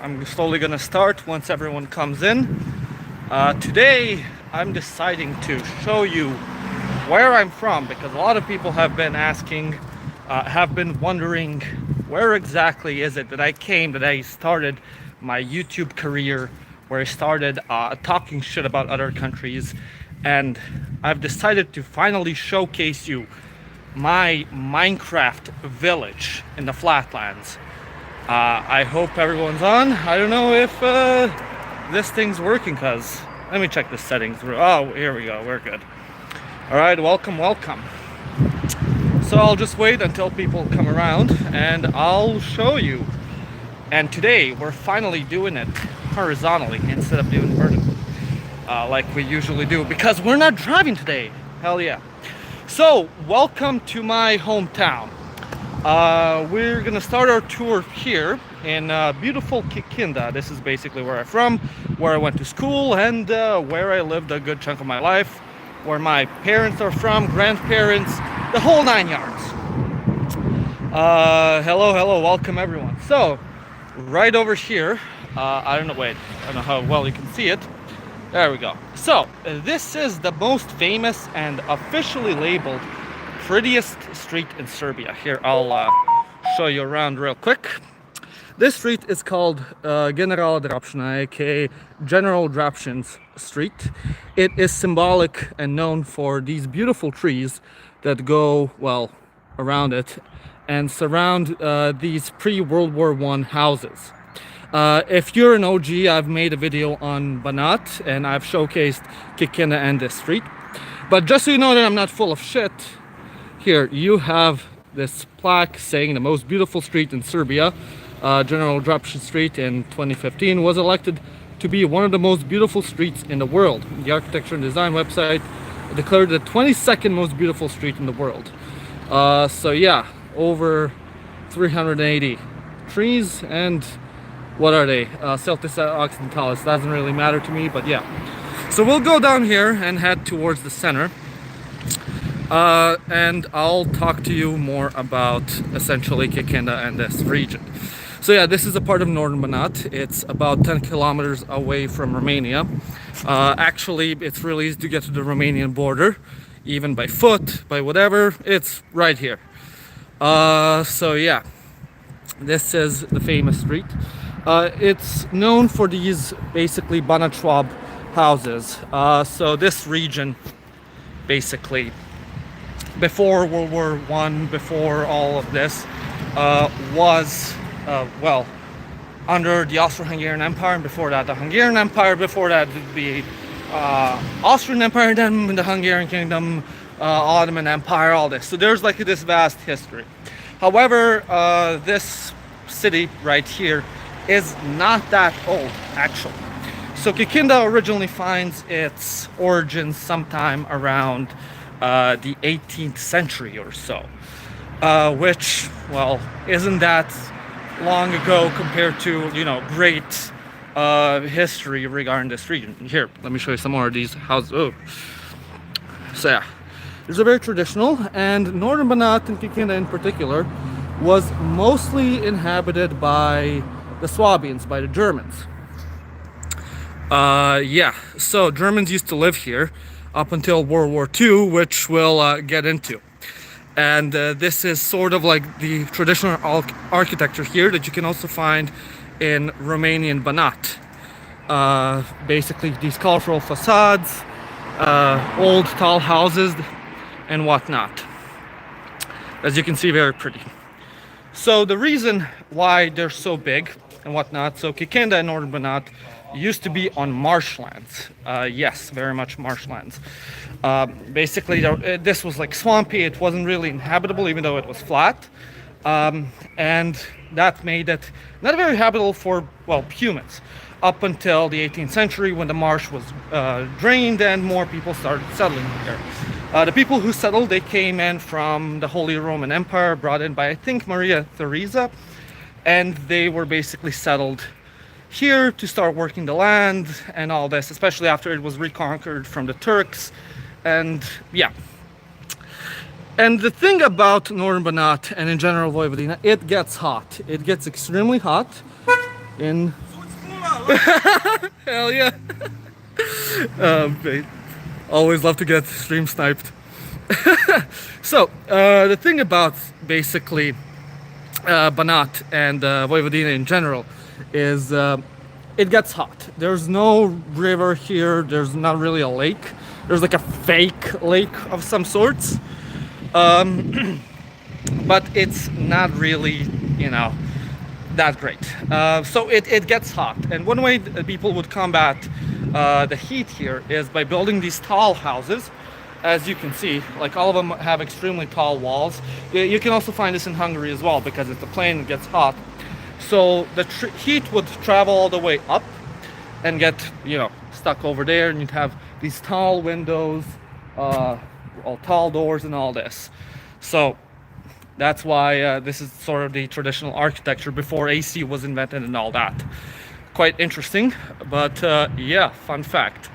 I'm slowly gonna start once everyone comes in. Today, I'm deciding to show you where I'm from because a lot of people have been asking, have been wondering where exactly is it that I came, that I started my YouTube career, where I started talking shit about other countries, and I've decided to finally showcase you my Minecraft village in the flatlands. I hope everyone's on. I don't know if this thing's working, cause let me check the settings. Oh, here we go. We're good. All right, welcome. So I'll just wait until people come around and I'll show you. And today we're finally doing it horizontally instead of doing vertically, like we usually do, because we're not driving today. Hell yeah. So welcome to my hometown. We're gonna start our tour here in beautiful Kikinda. This is basically where I'm from, where I went to school, and where I lived a good chunk of my life, where my parents are from, grandparents, the whole 9 yards. Hello, welcome everyone. So, right over here, I don't know how well you can see it. There we go. So, this is the most famous and officially labeled prettiest street in Serbia. Here, I'll show you around real quick. This street is called General Drapšina, aka General Drapšin's Street. It is symbolic and known for these beautiful trees that go, well, around it and surround these pre-World War I houses. If you're an OG, I've made a video on Banat and I've showcased Kikinda and this street. But just so you know that I'm not full of shit, here you have this plaque saying the most beautiful street in Serbia. General Drapšin Street in 2015 was elected to be one of the most beautiful streets in the world. The architecture and design website declared the 22nd most beautiful street in the world. So yeah, over 380 trees, and what are they? Celtis occidentalis, doesn't really matter to me, but yeah. So we'll go down here and head towards the center. And I'll talk to you more about essentially Kikinda and this region. So yeah, this is a part of northern Banat. It's about 10 kilometers away from Romania. Actually, it's really easy to get to the Romanian border, even by foot, by whatever. It's right here. So yeah, this is the famous street. It's known for these basically Banat Schwab houses. So this region, basically, before World War I, before all of this, was well, under the Austro-Hungarian Empire, and before that the Hungarian Empire, before that the Austrian Empire, then the Hungarian Kingdom, Ottoman Empire, all this. So there's like this vast history. However, this city right here is not that old, actually. So Kikinda originally finds its origins sometime around the 18th century or so, which, well, isn't that long ago compared to, you know, great history regarding this region. Here, let me show you some more of these houses. Oh. So yeah, these are very traditional, and northern Banat and Kikinda in particular was mostly inhabited by the Swabians, by the Germans. Yeah, so Germans used to live here up until World War II, which we'll get into. And this is sort of like the traditional architecture here that you can also find in Romanian Banat. Basically these colorful facades, old tall houses and whatnot. As you can see, very pretty. So the reason why they're so big and whatnot, so Kikinda and northern Banat used to be on marshlands. Yes, very much marshlands. Basically, this was like swampy. It wasn't really inhabitable, even though it was flat. And that made it not very habitable for, well, humans, up until the 18th century when the marsh was drained and more people started settling here. The people who settled, they came in from the Holy Roman Empire, brought in by, I think, Maria Theresa, and they were basically settled here to start working the land and all this, especially after it was reconquered from the Turks. And yeah, and the thing about northern Banat and in general Vojvodina, it gets hot. It gets extremely hot in Hell yeah. Mate, always love to get stream sniped. So, the thing about basically Banat and Vojvodina in general is it gets hot. There's no river here, there's not really a lake. There's like a fake lake of some sorts. But it's not really, you know, that great. So it gets hot. And one way people would combat the heat here is by building these tall houses. As you can see, like all of them have extremely tall walls. You can also find this in Hungary as well, because it's the plain, it gets hot. So the heat would travel all the way up and get, you know, stuck over there, and you'd have these tall windows, all tall doors and all this. So that's why this is sort of the traditional architecture before AC was invented and all that. Quite interesting, but yeah, fun fact.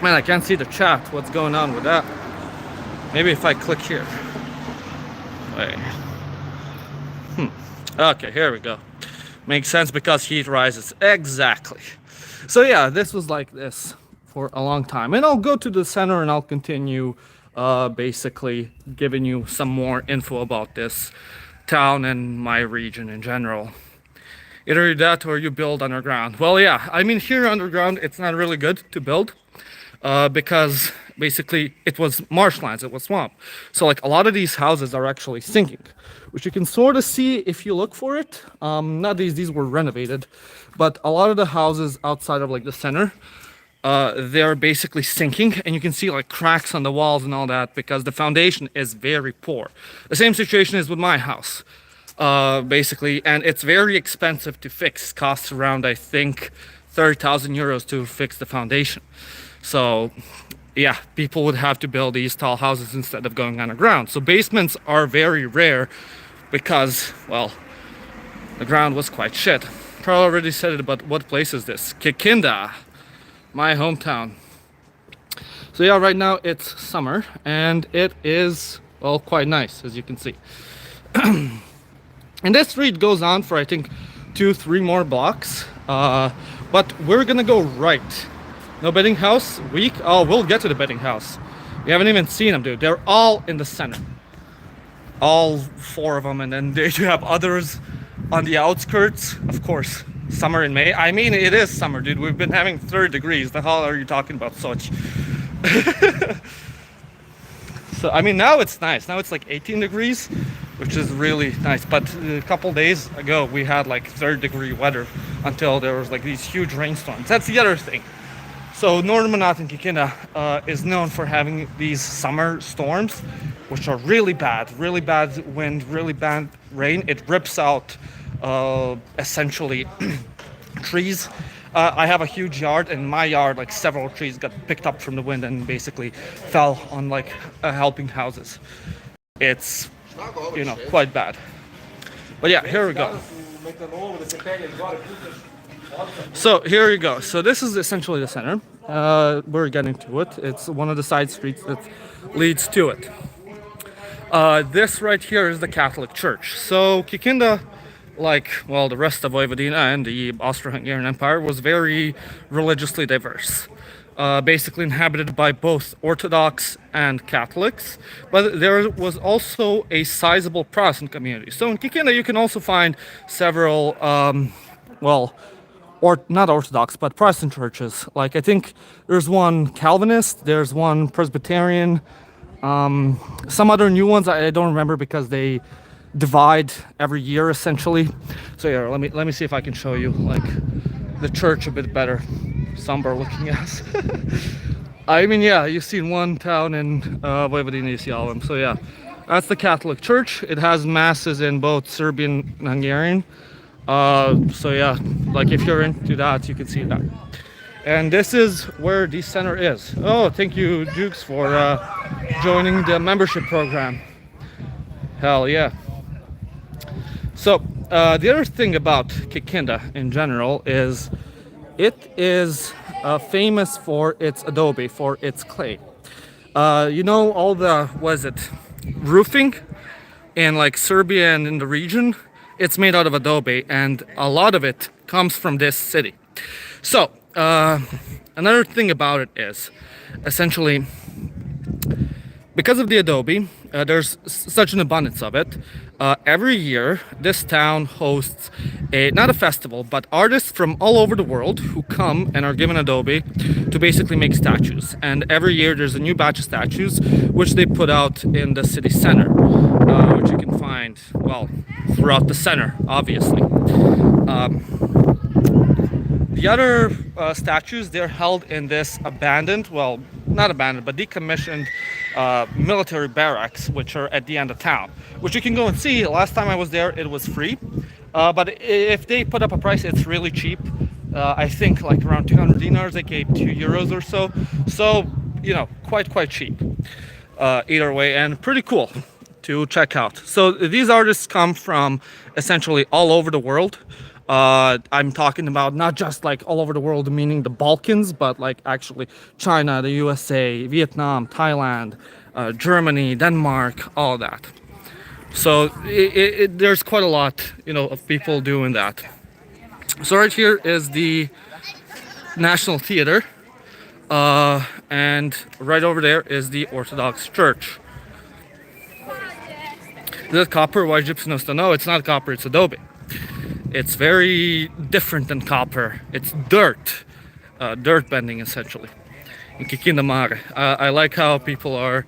Man, I can't see the chat. What's going on with that? Maybe if I click here. Wait. Okay, here we go. Makes sense because heat rises. Exactly. So yeah, this was like this for a long time. And I'll go to the center and I'll continue basically giving you some more info about this town and my region in general. Either that or you build underground. Well, yeah, I mean, here underground, it's not really good to build. Because basically it was marshlands, it was swamp. So like a lot of these houses are actually sinking, which you can sort of see if you look for it. Not these were renovated, but a lot of the houses outside of like the center, they're basically sinking, and you can see like cracks on the walls and all that because the foundation is very poor. The same situation is with my house, basically, and it's very expensive to fix. Costs around, I think, 30,000 euros to fix the foundation. So yeah, people would have to build these tall houses instead of going underground. So basements are very rare because, well, the ground was quite shit. Carl already said it, but what place is this? Kikinda, my hometown. So yeah, right now it's summer and it is, well, quite nice, as you can see. And this street goes on for, I think, 2-3 more blocks. But we're gonna go right. No betting house, weak. Oh, we'll get to the betting house. We haven't even seen them, dude. They're all in the center. All 4 of them, and then you have others on the outskirts. Of course, summer in May. I mean, it is summer, dude. We've been having 30 degrees. The hell are you talking about, Sochi? So, I mean, now it's nice. Now it's like 18 degrees, which is really nice. But a couple days ago, we had like 30-degree weather until there was like these huge rainstorms. That's the other thing. So northern Mammoth in Kikinda is known for having these summer storms, which are really bad wind, really bad rain. It rips out essentially trees. I have a huge yard, and in my yard, like several trees got picked up from the wind and basically fell on like helping houses. It's, you know, quite bad. But yeah, here we go. So here you go. So this is essentially the center. We're getting to it. It's one of the side streets that leads to it. This right here is the Catholic Church. So Kikinda, like, well, the rest of Vojvodina and the Austro-Hungarian Empire, was very religiously diverse. Basically inhabited by both Orthodox and Catholics, but there was also a sizable Protestant community. So in Kikinda you can also find several, well, or not Orthodox, but Protestant churches. Like, I think there's one Calvinist, there's one Presbyterian, some other new ones I don't remember because they divide every year essentially. So yeah, let me see if I can show you like the church a bit better. Somber looking ass. I mean, yeah, you've seen one town in Vojvodina, you see all of them. So yeah, that's the Catholic Church. It has masses in both Serbian and Hungarian. So yeah, like if you're into that, you can see that. And this is where the center is. Oh, thank you, Jukes, for joining the membership program. Hell yeah. So the other thing about Kikinda in general is it is famous for its adobe, for its clay. You know, all the, what is it, roofing in like Serbia and in the region, it's made out of Adobe, and a lot of it comes from this city. So another thing about it is essentially because of the Adobe, there's such an abundance of it. Every year, this town hosts not a festival, but artists from all over the world who come and are given Adobe to basically make statues. And every year, there's a new batch of statues which they put out in the city center, which you can find, well, throughout the center, obviously. The other statues, they're held in this abandoned, well, not abandoned, but decommissioned military barracks, which are at the end of town, which you can go and see. Last time I was there, it was free. But if they put up a price, it's really cheap. I think like around 200 dinars, they gave €2 or so. So, you know, quite cheap. Either way, and pretty cool to check out. So these artists come from essentially all over the world. I'm talking about not just like all over the world, meaning the Balkans, but like actually China, the USA, Vietnam, Thailand, Germany, Denmark, all that. So there's quite a lot, you know, of people doing that. So right here is the National Theater, and right over there is the Orthodox Church. Is it copper? Why Egyptians don't know? It's not copper, it's Adobe. It's very different than copper. It's dirt, dirt bending essentially. In Kikinda Mare. I like how people are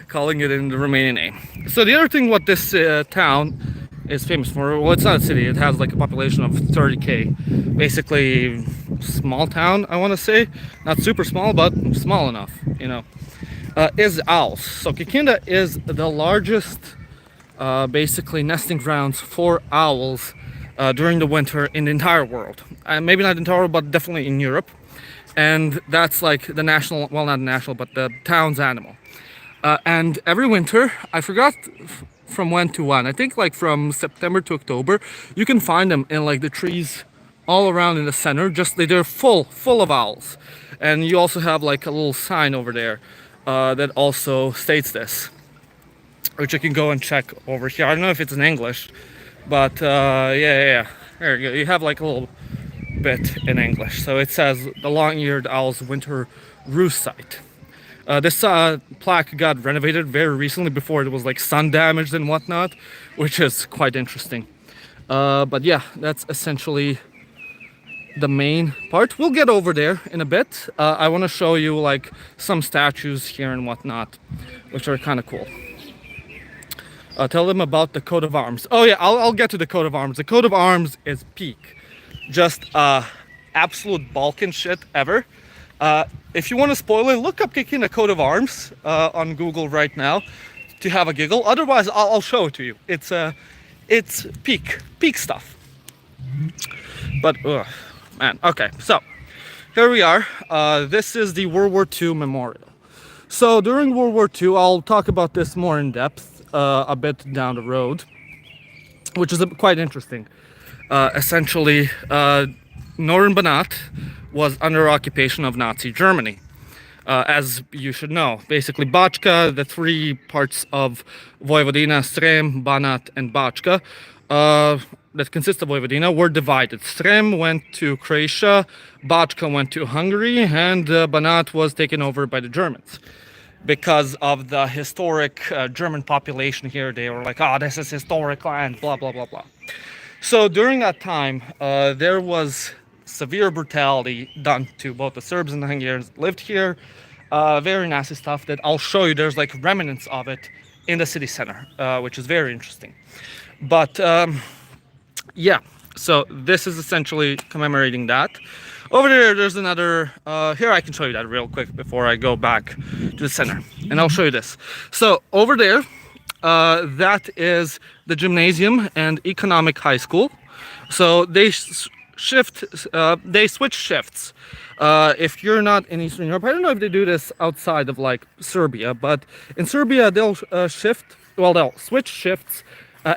calling it in the Romanian name. So the other thing what this town is famous for, well, it's not a city. It has like a population of 30K. Basically, small town, I want to say. Not super small, but small enough, you know. Is owls. So Kikinda is the largest basically nesting grounds for owls during the winter in the entire world. Maybe not the entire world, but definitely in Europe. And that's like the national, well, not national, but the town's animal. And every winter, I forgot from when to when, I think like from September to October, you can find them in like the trees all around in the center. Just they're full of owls. And you also have like a little sign over there that also states this, which you can go and check over here. I don't know if it's in English, but yeah. There you go. You have like a little bit in English. So it says the long-eared owl's winter roost site. This plaque got renovated very recently before it was like sun damaged and whatnot, which is quite interesting. But yeah, that's essentially the main part. We'll get over there in a bit. I want to show you like some statues here and whatnot, which are kind of cool. Tell them about the coat of arms. Oh yeah, I'll get to the coat of arms. The coat of arms is peak. Just absolute Balkan shit ever. If you want to spoil it, look up Kikinda coat of arms on Google right now to have a giggle. Otherwise, I'll show it to you. It's peak stuff. But man, okay. So here we are. This is the World War II memorial. So during World War II, I'll talk about this more in depth a bit down the road, which is quite interesting. Essentially, northern Banat was under occupation of Nazi Germany, as you should know. Basically, Bachka, the three parts of Vojvodina, Srem, Banat, and Bachka, that consist of Vojvodina, were divided. Srem went to Croatia, Bachka went to Hungary, and Banat was taken over by the Germans. Because of the historic German population here, they were like, oh, this is historic land, blah, blah, blah, blah. So during that time, there was severe brutality done to both the Serbs and the Hungarians that lived here. Very nasty stuff that I'll show you. There's like remnants of it in the city center, which is very interesting. But yeah, so this is essentially commemorating that. Over there, there's another, here I can show you that real quick before I go back to the center. And I'll show you this. So over there, that is the gymnasium and economic high school. So they switch shifts. If you're not in Eastern Europe, I don't know if they do this outside of like Serbia, but in Serbia they'll switch shifts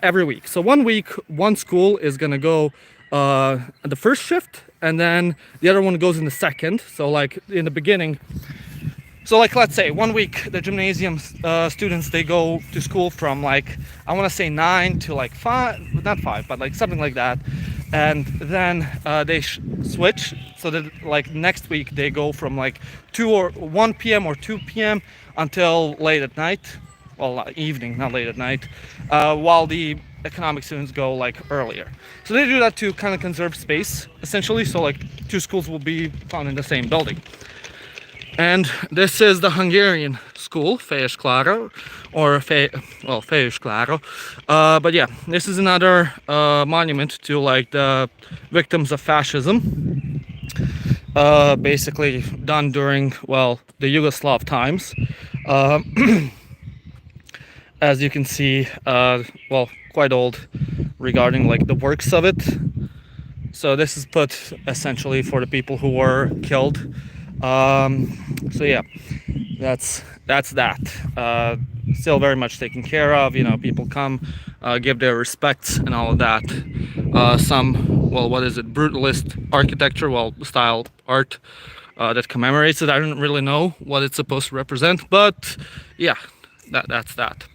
every week. So 1 week, one school is gonna go the first shift, and then the other one goes in the second. So like in the beginning, So like, let's say 1 week the gymnasium students, they go to school from like, I want to say 9 to like 5, not 5, but like something like that. And then they switch, so that like next week they go from like 2 or 1 p.m. or 2 p.m. until late at night. Well, evening, not late at night, while the economic students go like earlier. So they do that to kind of conserve space, essentially. So like 2 schools will be found in the same building. And this is the Hungarian school, Fejes Claro, or Fejes Claro. But yeah, this is another monument to like the victims of fascism, basically done during, well, the Yugoslav times. Uh, as you can see, well, quite old regarding like the works of it. So this is put essentially for the people who were killed. So yeah, that's that. Still very much taken care of. You know, people come, give their respects and all of that. Some, well, what is it? Brutalist architecture, well, style art that commemorates it. I don't really know what it's supposed to represent, but yeah, that's that.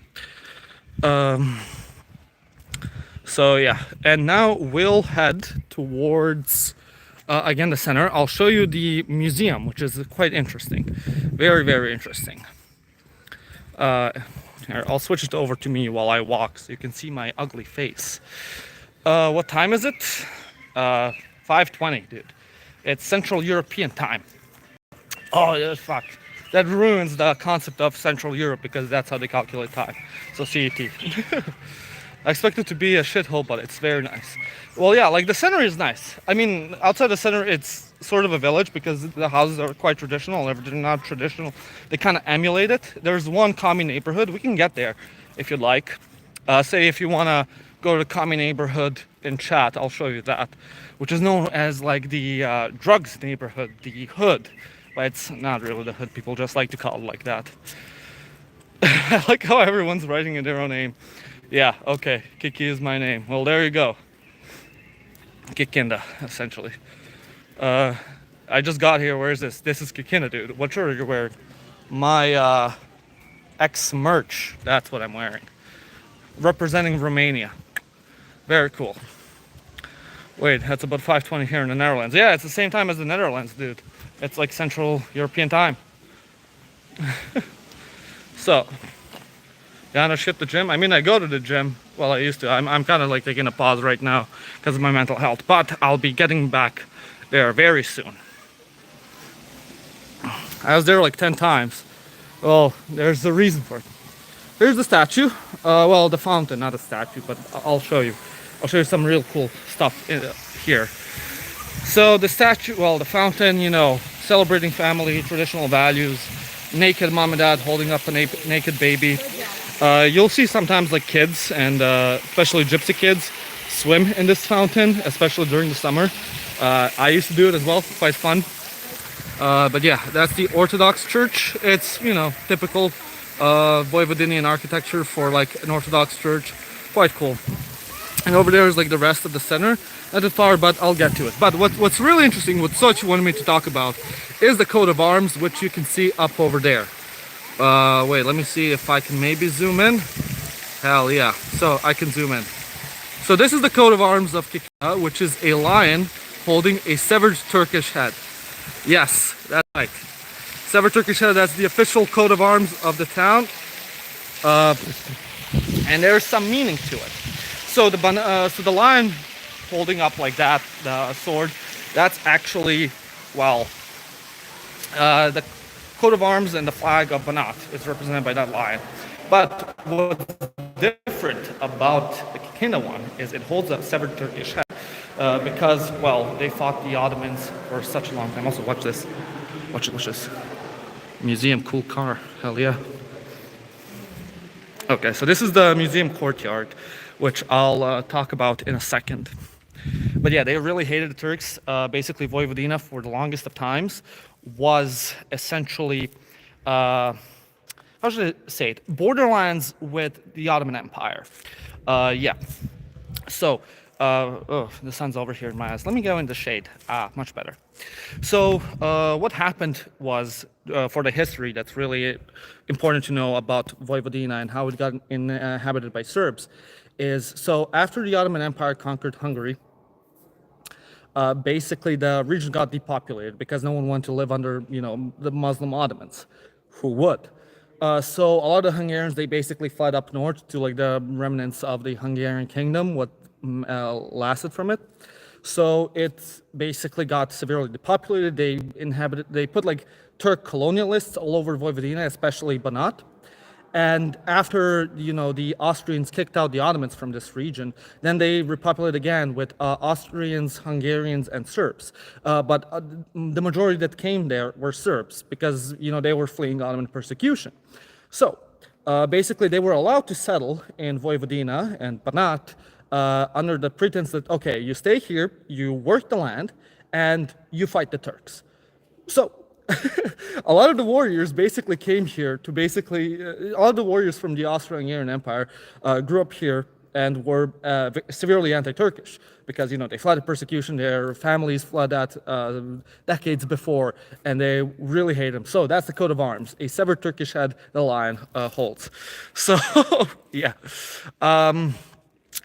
So yeah, and now we'll head towards again the center. I'll show you the museum, which is quite interesting, very, very interesting. Here, I'll switch it over to me while I walk so you can see my ugly face. What time is it? 5:20, dude. It's Central European time. Oh yeah, fuck. That ruins the concept of Central Europe because that's how they calculate time. So CET. I expect it to be a shithole, but it's very nice. Well, yeah, like the center is nice. I mean, outside the center, it's sort of a village because the houses are quite traditional. If they're not traditional, they kind of emulate it. There's one commie neighborhood. We can get there if you'd like. Say if you want to go to the commie neighborhood in chat, I'll show you that, which is known as like the drugs neighborhood, the hood. But it's not really the hood. People just like to call it like that. I like how everyone's writing in their own name. Yeah, okay, Kiki is my name. Well, there you go. Kikinda, essentially. I just got here. Where is this? This is Kikinda, dude. What shirt are you wearing? My ex merch. That's what I'm wearing. Representing Romania. Very cool. Wait, that's about 5:20 here in the Netherlands. Yeah, it's the same time as the Netherlands, dude. It's like Central European time. So, gonna ship the gym. I mean, I go to the gym. Well, I used to. I'm kind of like taking a pause right now because of my mental health. But I'll be getting back there very soon. I was there like 10 times. Well, there's the reason for it. Here's the statue. Well, the fountain, not a statue, but I'll show you. I'll show you some real cool stuff here. So the statue, well, the fountain, you know, celebrating family, traditional values, naked mom and dad holding up a naked baby. You'll see sometimes like kids and especially gypsy kids swim in this fountain, especially during the summer. I used to do it as well, quite fun. But yeah, that's the Orthodox church. It's, you know, typical Vojvodinian architecture for like an Orthodox church. Quite cool. And over there is like the rest of the center at the far, but I'll get to it. But what's really interesting, what Sochi wanted me to talk about, is the coat of arms, which you can see up over there. Wait, let me see if I can maybe zoom in. Hell yeah, so I can zoom in. So this is the coat of arms of Kikinda, which is a lion holding a severed Turkish head. Yes, that's right. Severed Turkish head, that's the official coat of arms of the town. And there's some meaning to it. So the lion holding up like that, the sword, that's actually, well, the coat of arms and the flag of Mammoth is represented by that lion. But what's different about the Kikinda one is it holds a severed Turkish head because, well, they fought the Ottomans for such a long time. Also, watch this. Watch this. Museum, cool car. Hell yeah. Okay, so this is the museum courtyard, which I'll talk about in a second. But yeah, they really hated the Turks. Basically, Vojvodina, for the longest of times, was essentially, how should I say it, borderlands with the Ottoman Empire. Yeah. So, Oh, the sun's over here in my eyes. Let me go in the shade. Much better. So, what happened was, for the history, that's really important to know about Vojvodina and how it got inhabited by Serbs, is so after the Ottoman Empire conquered Hungary, basically the region got depopulated because no one wanted to live under, the Muslim Ottomans. Who would? So a lot of the Hungarians, they basically fled up north to like the remnants of the Hungarian kingdom, what lasted from it. So it basically got severely depopulated. They put like Turk colonialists all over Vojvodina, especially Banat. And after, the Austrians kicked out the Ottomans from this region, then they repopulated again with Austrians, Hungarians, and Serbs. But the majority that came there were Serbs because, they were fleeing Ottoman persecution. So basically, they were allowed to settle in Vojvodina and Banat under the pretense that, okay, you stay here, you work the land, and you fight the Turks. So a lot of the warriors basically came here to a lot of the warriors from the Austro-Hungarian Empire grew up here and were severely anti-Turkish because, they fled the persecution, their families fled that decades before, and they really hate them. So that's the coat of arms. A severed Turkish head the lion holds. So, yeah.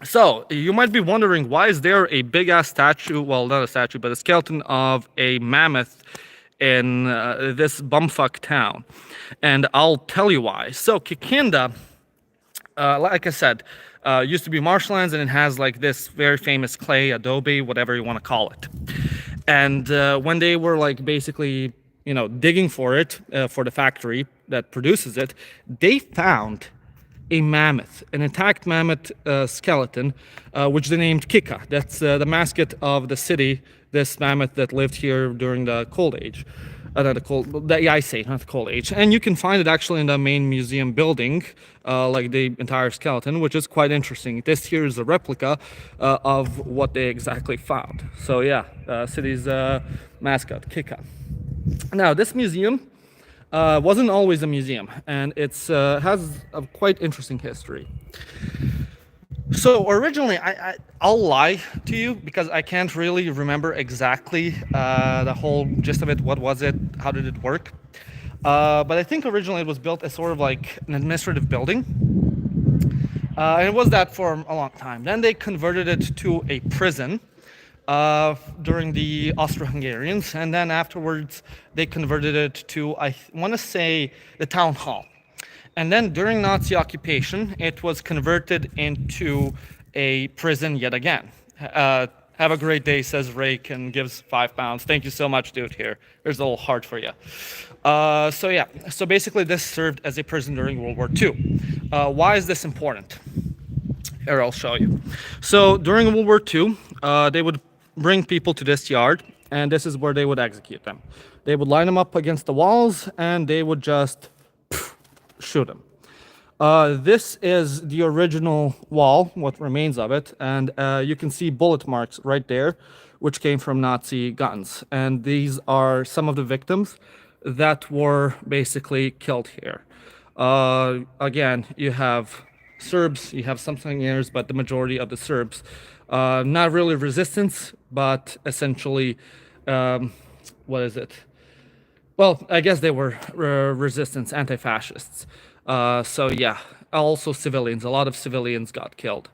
So you might be wondering, why is there a big-ass statue, well, not a statue, but a skeleton of a mammoth in this bumfuck town? And I'll tell you why. So Kikinda, like I said, used to be marshlands, and it has like this very famous clay, Adobe, whatever you want to call it. And when they were like basically, digging for it, for the factory that produces it, they found a mammoth, an intact mammoth skeleton, which they named Kika. That's the mascot of the city, this mammoth that lived here during the Cold Age. The Ice Age, not the Cold Age. And you can find it actually in the main museum building, like the entire skeleton, which is quite interesting. This here is a replica of what they exactly found. So yeah, city's mascot, Kika. Now, this museum wasn't always a museum, and it's has a quite interesting history. So originally, I'll lie to you because I can't really remember exactly the whole gist of it. What was it? How did it work? But I think originally it was built as sort of like an administrative building. And it was that for a long time. Then they converted it to a prison during the Austro-Hungarians, and then afterwards they converted it to, I want to say, the town hall. And then during Nazi occupation, it was converted into a prison yet again. Have a great day, says Rake, and gives £5. Thank you so much, dude. Here's a little heart for you. So yeah, so basically this served as a prison during World War II. Why is this important? Here, I'll show you. So during World War II, they would bring people to this yard, and this is where they would execute them. They would line them up against the walls, and they would just shoot them. This is the original wall, what remains of it, and you can see bullet marks right there, which came from Nazi guns. And these are some of the victims that were basically killed here. Again, you have Serbs, you have some Hungarians, but the majority of the Serbs, not really resistance, but essentially, what is it? Well, I guess they were resistance, anti-fascists. So yeah, also civilians. A lot of civilians got killed.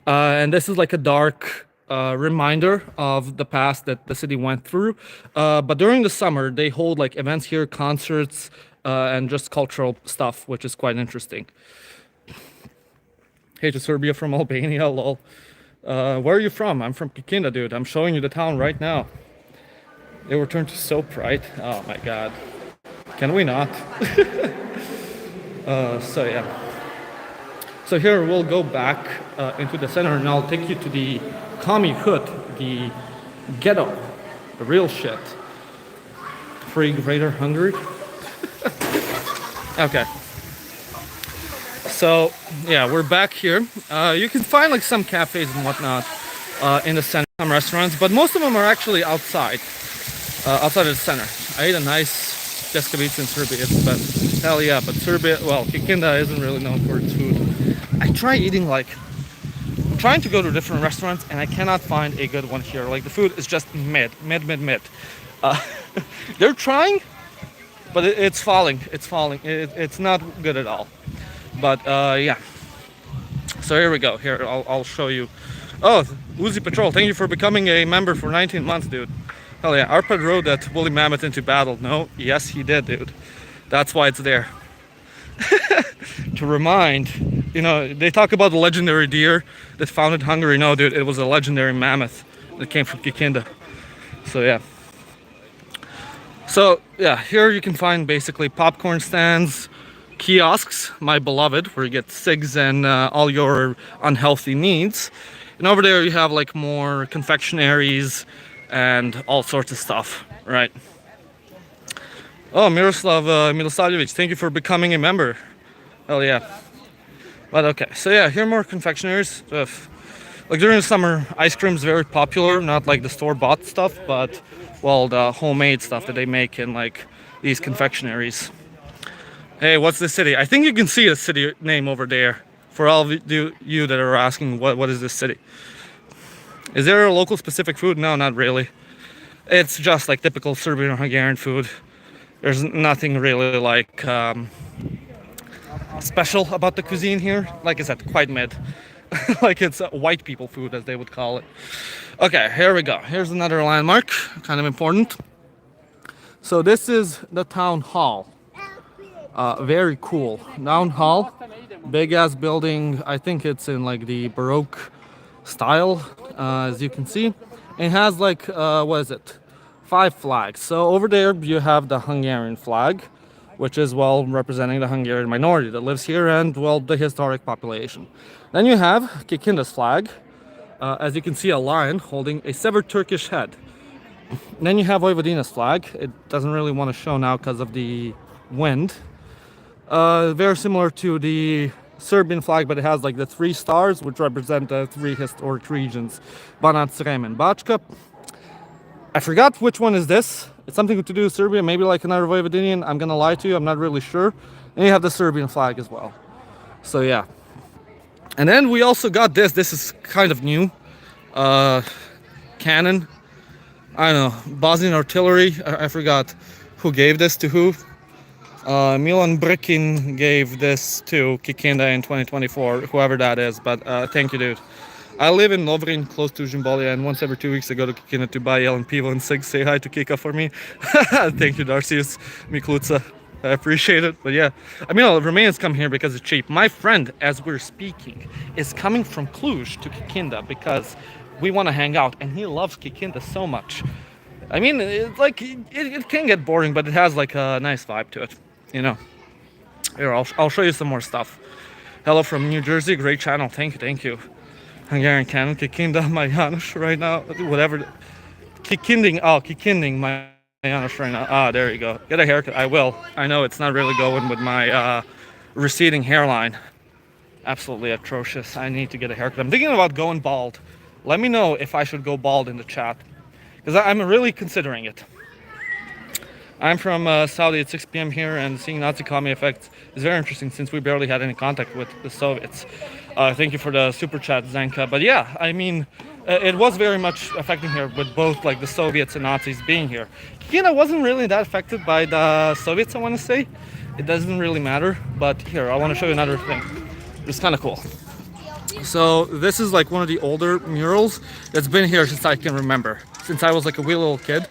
And this is like a dark reminder of the past that the city went through. But during the summer, they hold like events here, concerts, and just cultural stuff, which is quite interesting. Hey to Serbia from Albania, lol. Where are you from? I'm from Kikinda, dude. I'm showing you the town right now. They were turned to soap, right? Oh my god. Can we not? So yeah. So here we'll go back into the center, and I'll take you to the commie hood, the ghetto, the real shit. Free Greater Hungary. Okay. So yeah, we're back here. You can find like some cafes and whatnot in the center, some restaurants, but most of them are actually outside. Outside of the center. I ate a nice Deskavica in Serbia, but hell yeah, but Serbia, well, Kikinda isn't really known for its food. I try eating like trying to go to different restaurants and I cannot find a good one here. Like the food is just mid. Uh, they're trying, but it's falling. It's falling. It's not good at all. But yeah. So here we go. Here, I'll show you. Oh, Uzi Patrol, thank you for becoming a member for 19 months, dude. Hell yeah. Arpad rode that woolly mammoth into battle. No, yes, he did, dude. That's why it's there. To remind, you know, they talk about the legendary deer that founded Hungary. No, dude, it was a legendary mammoth that came from Kikinda. So yeah. So yeah, here you can find basically popcorn stands, kiosks, my beloved, where you get cigs and all your unhealthy needs. And over there you have like more confectionaries and all sorts of stuff, right? Oh, Miroslav Milosavljevic, thank you for becoming a member. Hell yeah. But okay, so yeah, here are more confectionaries. Like during the summer, ice cream is very popular, not like the store-bought stuff, but well, the homemade stuff that they make in like these confectionaries. Hey, what's this city? I think you can see the city name over there. For all of you that are asking, what is this city? Is there a local specific food? No, not really. It's just like typical Serbian or Hungarian food. There's nothing really like special about the cuisine here. Like I said, quite mid. Like it's white people food, as they would call it. Okay, here we go. Here's another landmark, kind of important. So this is the town hall. Very cool. Town hall, big ass building. I think it's in like the Baroque style, as you can see. It has like, what is it? 5 flags. So over there you have the Hungarian flag, which is well representing the Hungarian minority that lives here and well the historic population. Then you have Kikinda's flag, as you can see a lion holding a severed Turkish head. Then you have Vojvodina's flag. It doesn't really want to show now because of the wind. Very similar to the Serbian flag, but it has like the 3 stars which represent the 3 historic regions, Banat, Srem and Bačka. I forgot which one is this. It's something to do with Serbia, maybe like another Vojvodinian. I'm gonna lie to you, I'm not really sure. And you have the Serbian flag as well. So yeah. And then we also got this. This is kind of new. Cannon. I don't know. Bosnian artillery. I forgot who gave this to who. Milan Brikin gave this to Kikinda in 2024, whoever that is. But thank you, dude. I live in Lovrin, close to Zimbolja, and once every 2 weeks I go to Kikinda to buy Jelen Pivo and Sig. Say hi to Kika for me. Thank you, Darcius Mikluca. I appreciate it. But yeah, I mean, Romanians come here because it's cheap. My friend, as we're speaking, is coming from Cluj to Kikinda because we want to hang out, and he loves Kikinda so much. I mean, it's like it can get boring, but it has like a nice vibe to it, you know. Here, I'll show you some more stuff. Hello from New Jersey, great channel. Thank you. Hungarian canon, Kikinda, my Janusz right now, whatever. Kikinding, my Janusz right now. Ah, there you go. Get a haircut. I will. I know it's not really going with my receding hairline. Absolutely atrocious. I need to get a haircut. I'm thinking about going bald. Let me know if I should go bald in the chat, because I'm really considering it. I'm from Saudi at 6 p.m. here, and seeing Nazi commie effects is very interesting since we barely had any contact with the Soviets. Thank you for the super chat, Zanka. But yeah, I mean, it was very much affecting here with both like the Soviets and Nazis being here. Kikinda wasn't really that affected by the Soviets, I want to say. It doesn't really matter. But here, I want to show you another thing. It's kind of cool. So this is like one of the older murals that's been here since I can remember. Since I was like a wee little kid.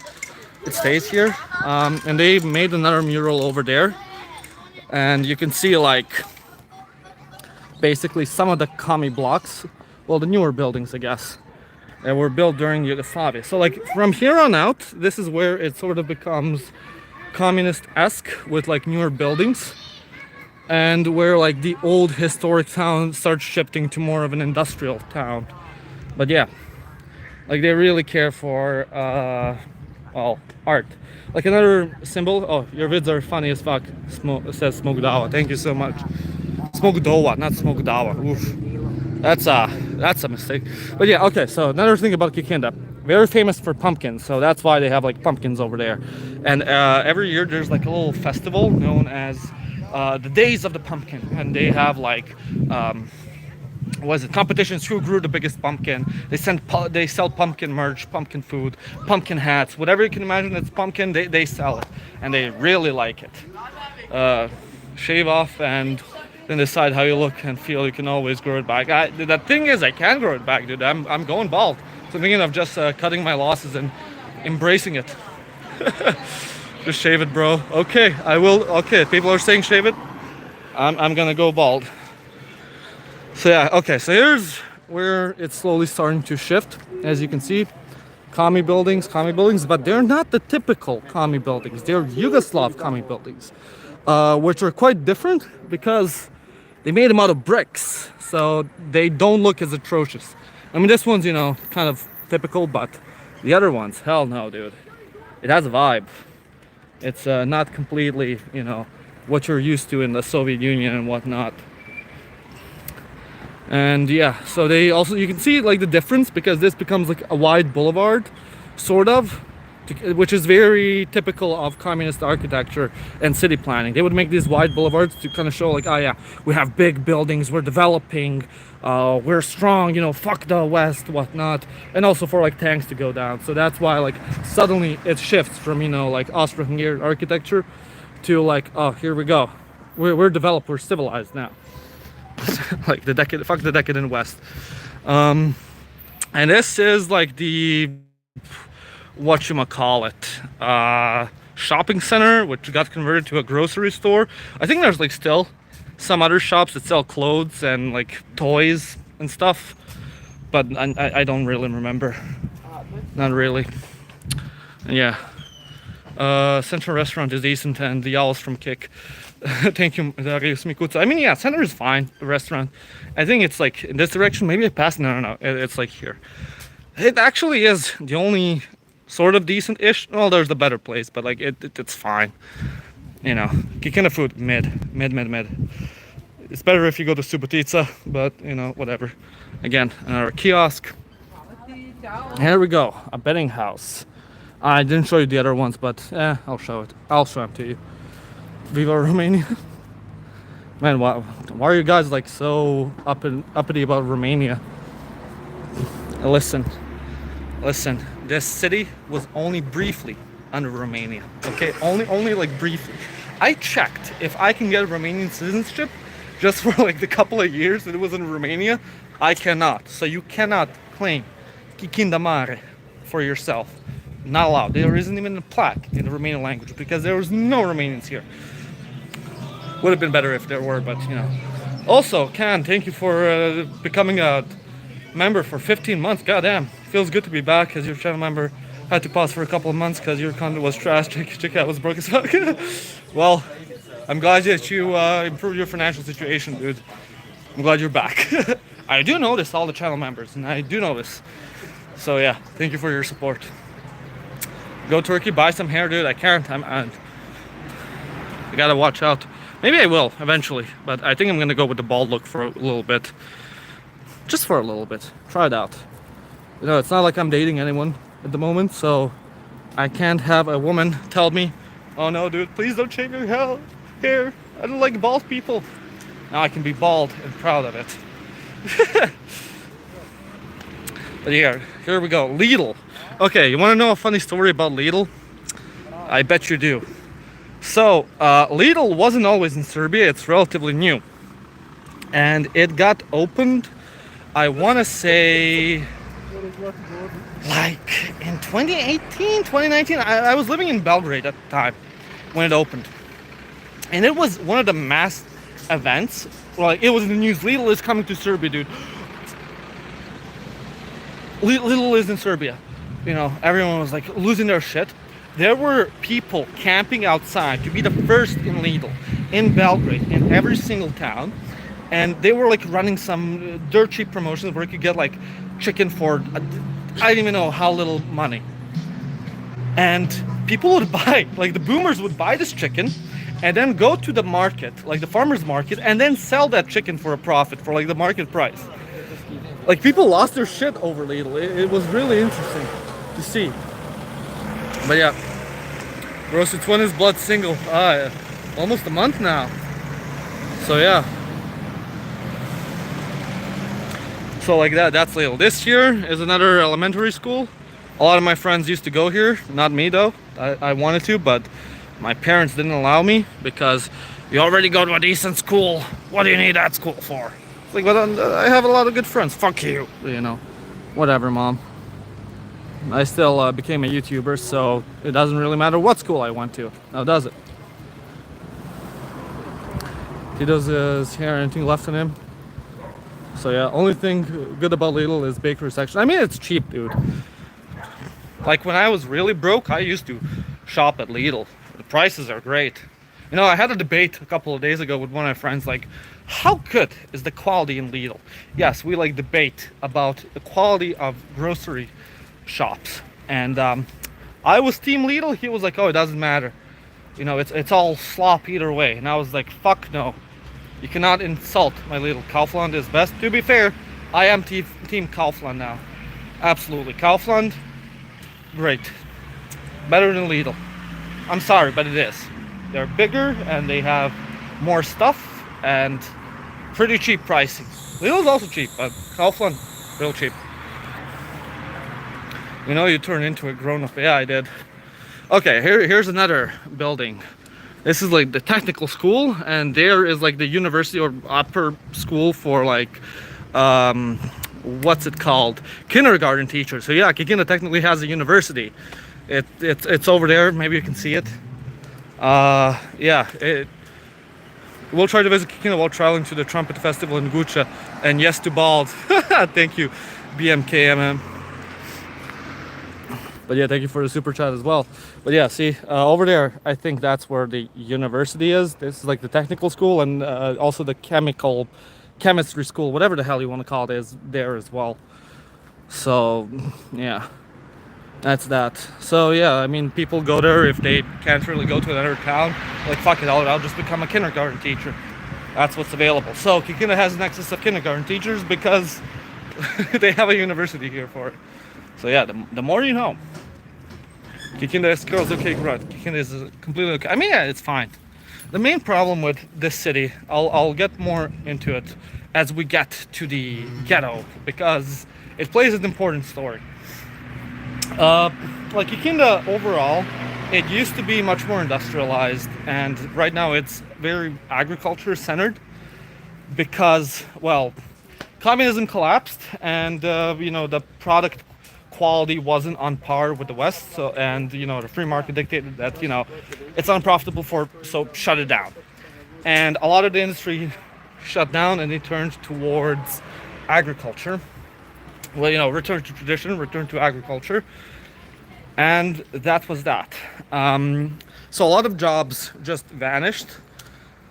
It stays here, and they made another mural over there, and you can see like basically some of the commie blocks, well, the newer buildings, I guess, that were built during Yugoslavia. So like from here on out, this is where it sort of becomes communist-esque with like newer buildings, and where like the old historic town starts shifting to more of an industrial town. But yeah, like they really care for well, art. Like another symbol. Oh, your vids are funny as fuck. It says Smogdawa. Thank you so much. Smogdawa, not Smogdawa. Oof. That's a mistake. But yeah, okay. So another thing about Kikinda, very famous for pumpkins. So that's why they have like pumpkins over there. And every year there's like a little festival known as the Days of the Pumpkin, and they have like was it competitions, who grew the biggest pumpkin. They sell pumpkin merch, pumpkin food, pumpkin hats, whatever you can imagine that's pumpkin, they sell it, and they really like it. Shave off and then decide how you look and feel. You can always grow it back. The thing is, I can grow it back, dude. I'm going bald, so I'm thinking of just cutting my losses and embracing it. Just shave it, bro. Okay, I will. Okay, people are saying shave it. I'm gonna go bald. So yeah, okay, so here's where it's slowly starting to shift. As you can see, commie buildings, but they're not the typical commie buildings. They're Yugoslav commie buildings, which are quite different because they made them out of bricks, so they don't look as atrocious. I mean, this one's, you know, kind of typical, but the other ones, hell no, dude. It has a vibe. It's not completely, you know, what you're used to in the Soviet Union and whatnot. And yeah, so they also, you can see like the difference because this becomes like a wide boulevard, sort of, which is very typical of communist architecture and city planning. They would make these wide boulevards to kind of show like, oh yeah, we have big buildings, we're developing, we're strong, you know, fuck the West, whatnot, and also for like tanks to go down. So that's why like suddenly it shifts from, you know, like Austro-Hungarian architecture to like, oh, here we go, we're developed, we're civilized now. Like the decade, fuck the decadent West. And this is like the whatchamacallit, shopping center, which got converted to a grocery store. I think there's like still some other shops that sell clothes and like toys and stuff, but I don't really remember. Not really. And yeah, Central Restaurant is decent, and the owls from Kick. Thank you, Darius Mikuta. I mean, yeah, center is fine, the restaurant. I think it's like in this direction. Maybe I passed. No. It's like here. It actually is the only sort of decent-ish. Well, there's the better place, but like it's fine. You know, Kikinda food, mid. It's better if you go to Subotica, but you know, whatever. Again, another kiosk. Here we go, a betting house. I didn't show you the other ones, but I'll show it. I'll show them to you. Viva Romania. Man, why are you guys like so uppity about Romania? Listen, this city was only briefly under Romania, okay? Only like briefly. I checked if I can get Romanian citizenship just for like the couple of years that it was in Romania. I cannot. So you cannot claim Kikinda Mare for yourself. Not allowed. There isn't even a plaque in the Romanian language because there was no Romanians here. Would have been better if there were, but you know. Also, Can, thank you for becoming a member for 15 months. Goddamn, feels good to be back as your channel member. Had to pause for a couple of months because your content was trash. Check out was broke as fuck. Well, I'm glad that you improved your financial situation, dude. I'm glad you're back. I do notice all the channel members, and I do notice. So yeah, thank you for your support. Go Turkey, buy some hair, dude. I can't. I gotta watch out. Maybe I will eventually, but I think I'm gonna go with the bald look for a little bit. Just for a little bit. Try it out. You know, it's not like I'm dating anyone at the moment, so I can't have a woman tell me, oh no, dude, please don't shave your hair. I don't like bald people. Now I can be bald and proud of it. But yeah, here we go. Lidl. Okay, you want to know a funny story about Lidl? I bet you do. So, Lidl wasn't always in Serbia. It's relatively new. And it got opened, I want to say, like in 2018, 2019. I was living in Belgrade at the time when it opened. And it was one of the mass events. Like, it was in the news. Lidl is coming to Serbia, dude. Lidl is in Serbia. You know, everyone was like losing their shit. There were people camping outside to be the first in Lidl, in Belgrade, in every single town. And they were like running some dirt cheap promotions where you could get like chicken for, I don't even know how little money. And people would buy, like the boomers would buy this chicken and then go to the market, like the farmer's market, and then sell that chicken for a profit, for like the market price. Like people lost their shit over Lidl. It was really interesting to see. But yeah, Roasted Twin is blood single. Almost a month now. So yeah. So like that's Lidl. This here is another elementary school. A lot of my friends used to go here, not me though. I wanted to, but my parents didn't allow me because you already go to a decent school. What do you need that school for? It's like, but I have a lot of good friends. Fuck you. You know, whatever, mom. I still became a YouTuber, so it doesn't really matter what school I went to. Now, does it? He does his hair, anything left in him? So yeah, only thing good about Lidl is bakery section. I mean, it's cheap, dude. Like when I was really broke, I used to shop at Lidl. The prices are great. You know, I had a debate a couple of days ago with one of my friends, like, how good is the quality in Lidl? Yes, we like debate about the quality of grocery shops. And I was team Lidl. He was like, oh, it doesn't matter. You know, it's all slop either way. And I was like, fuck no. You cannot insult my Lidl. Kaufland is best. To be fair, I am team Kaufland now. Absolutely. Kaufland, great. Better than Lidl. I'm sorry, but it is. They're bigger and they have more stuff and pretty cheap pricing. Lidl's also cheap, but Kaufland, real cheap. You know, you turn into a grown-up. Yeah, I did. Okay, here's another building. This is like the technical school, and there is like the university or upper school for like, what's it called? Kindergarten teachers. So yeah, Kikinda technically has a university. It's over there. Maybe you can see it. Yeah, we'll try to visit Kikinda while traveling to the Trumpet Festival in Gucha. And yes to bald. Thank you, BMKMM. But yeah, thank you for the super chat as well. But yeah, see, over there, I think that's where the university is. This is like the technical school, and also the chemistry school, whatever the hell you want to call it, is there as well. So yeah, that's that. So yeah, I mean, people go there if they can't really go to another town. Like, fuck it, I'll just become a kindergarten teacher. That's what's available. So Kikinda has an excess of kindergarten teachers because they have a university here for it. So yeah, the more you know. Kikinda is girls okay, right? Kikinda is completely okay. I mean, yeah, it's fine. The main problem with this city, I'll get more into it as we get to the ghetto, because it plays an important story. Like Kikinda overall, it used to be much more industrialized, and right now it's very agriculture centered because, well, communism collapsed, and you know, the product quality wasn't on par with the West, so, and you know, the free market dictated that, you know, it's unprofitable so shut it down. And a lot of the industry shut down and they turned towards agriculture. Well, you know, return to tradition, return to agriculture. And that was that. So a lot of jobs just vanished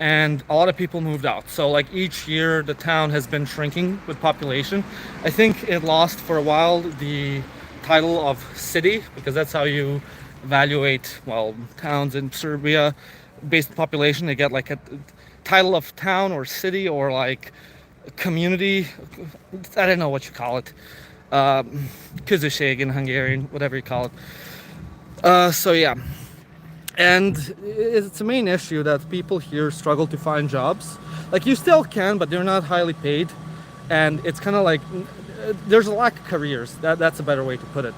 and a lot of people moved out. So like each year the town has been shrinking with population. I think it lost for a while the title of city, because that's how you evaluate, well, towns in Serbia based on population. They get like a title of town or city or like community. I don't know what you call it. Közösség in Hungarian, whatever you call it. So yeah. And it's a main issue that people here struggle to find jobs. Like, you still can, but they're not highly paid. And it's kind of like, there's a lack of careers. That's a better way to put it.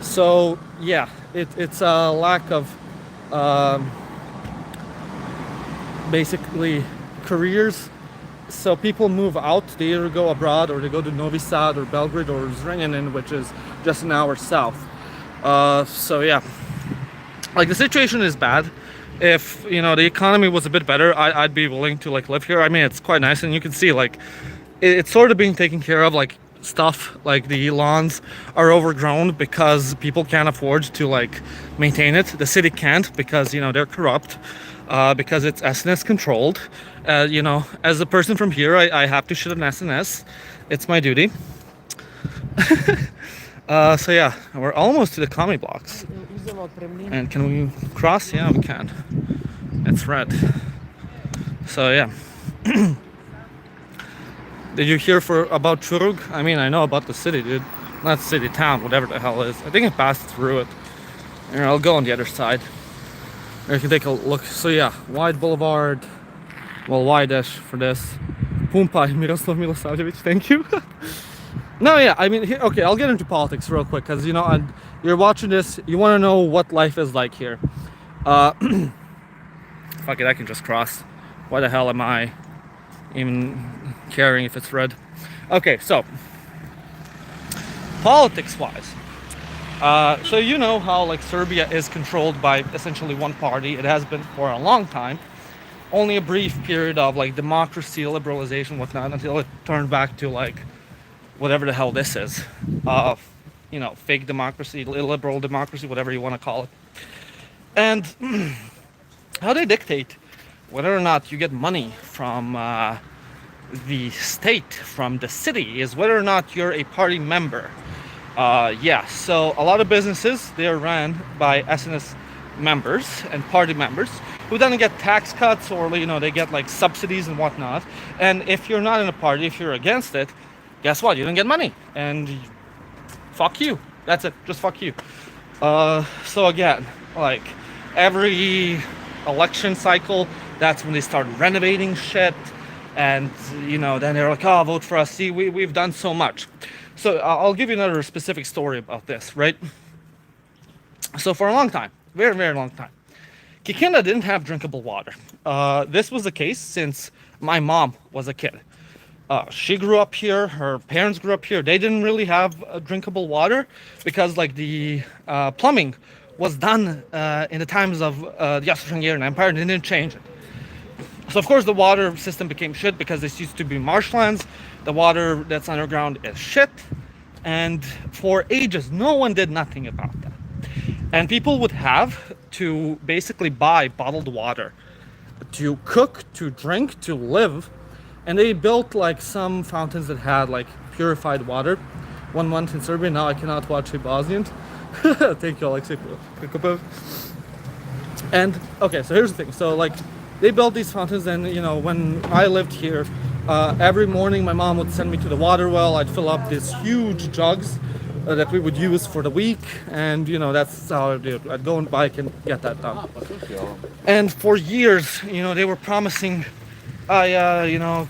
So yeah, it's a lack of basically careers. So people move out. They either go abroad or they go to Novi Sad or Belgrade or Zrenjanin, which is just an hour south. So yeah, like the situation is bad. If, you know, the economy was a bit better, I'd be willing to like live here. I mean, it's quite nice, and you can see like it's sort of being taken care of. Like stuff like the lawns are overgrown because people can't afford to like maintain it. The city can't because, you know, they're corrupt, because it's SNS controlled. You know, as a person from here, I have to shit on SNS. It's my duty. So yeah, we're almost to the commie blocks. And can we cross? Yeah, we can. It's red. So yeah. Did you hear about Churug? I mean, I know about the city, dude. Not city, town, whatever the hell it is. I think it passed through it. And I'll go on the other side. Or you can take a look. So yeah, wide boulevard. Well, wide-ish for this. Pumpaj, Miroslav Milosavljevic, thank you. No, yeah, I mean, okay, I'll get into politics real quick, because, you know, you're watching this, you want to know what life is like here. Fuck it, I can just cross. Why the hell am I even caring if it's red? Okay, so, politics-wise, so you know how, like, Serbia is controlled by essentially one party. It has been for a long time. Only a brief period of, like, democracy, liberalization, whatnot, until it turned back to, like, whatever the hell this is. You know, fake democracy, liberal democracy, whatever you want to call it. And how they dictate whether or not you get money from the state, from the city, is whether or not you're a party member. Yeah, so a lot of businesses, they are ran by SNS members and party members who then get tax cuts, or, you know, they get like subsidies and whatnot. And if you're not in a party, if you're against it, guess what? You don't get money, and fuck you. That's it. Just fuck you. So again, like every election cycle, that's when they start renovating shit, and, you know, then they're like, oh, vote for us. See, we've done so much. So I'll give you another specific story about this, right? So for a long time, very, very long time, Kikinda didn't have drinkable water. This was the case since my mom was a kid. She grew up here, her parents grew up here. They didn't really have drinkable water because, like, the plumbing was done in the times of the Austro-Hungarian Empire, and they didn't change it. So, of course, the water system became shit because this used to be marshlands. The water that's underground is shit. And for ages, no one did nothing about that. And people would have to basically buy bottled water to cook, to drink, to live. And they built, like, some fountains that had, like, purified water. 1 month in Serbia, now I cannot watch a Bosnian. Thank you, Alexei. And, okay, so here's the thing. So, like, they built these fountains, and, you know, when I lived here, every morning my mom would send me to the water well. I'd fill up these huge jugs that we would use for the week, and, you know, that's how I do it. I'd go and bike and get that done. And for years, you know, they were promising, you know,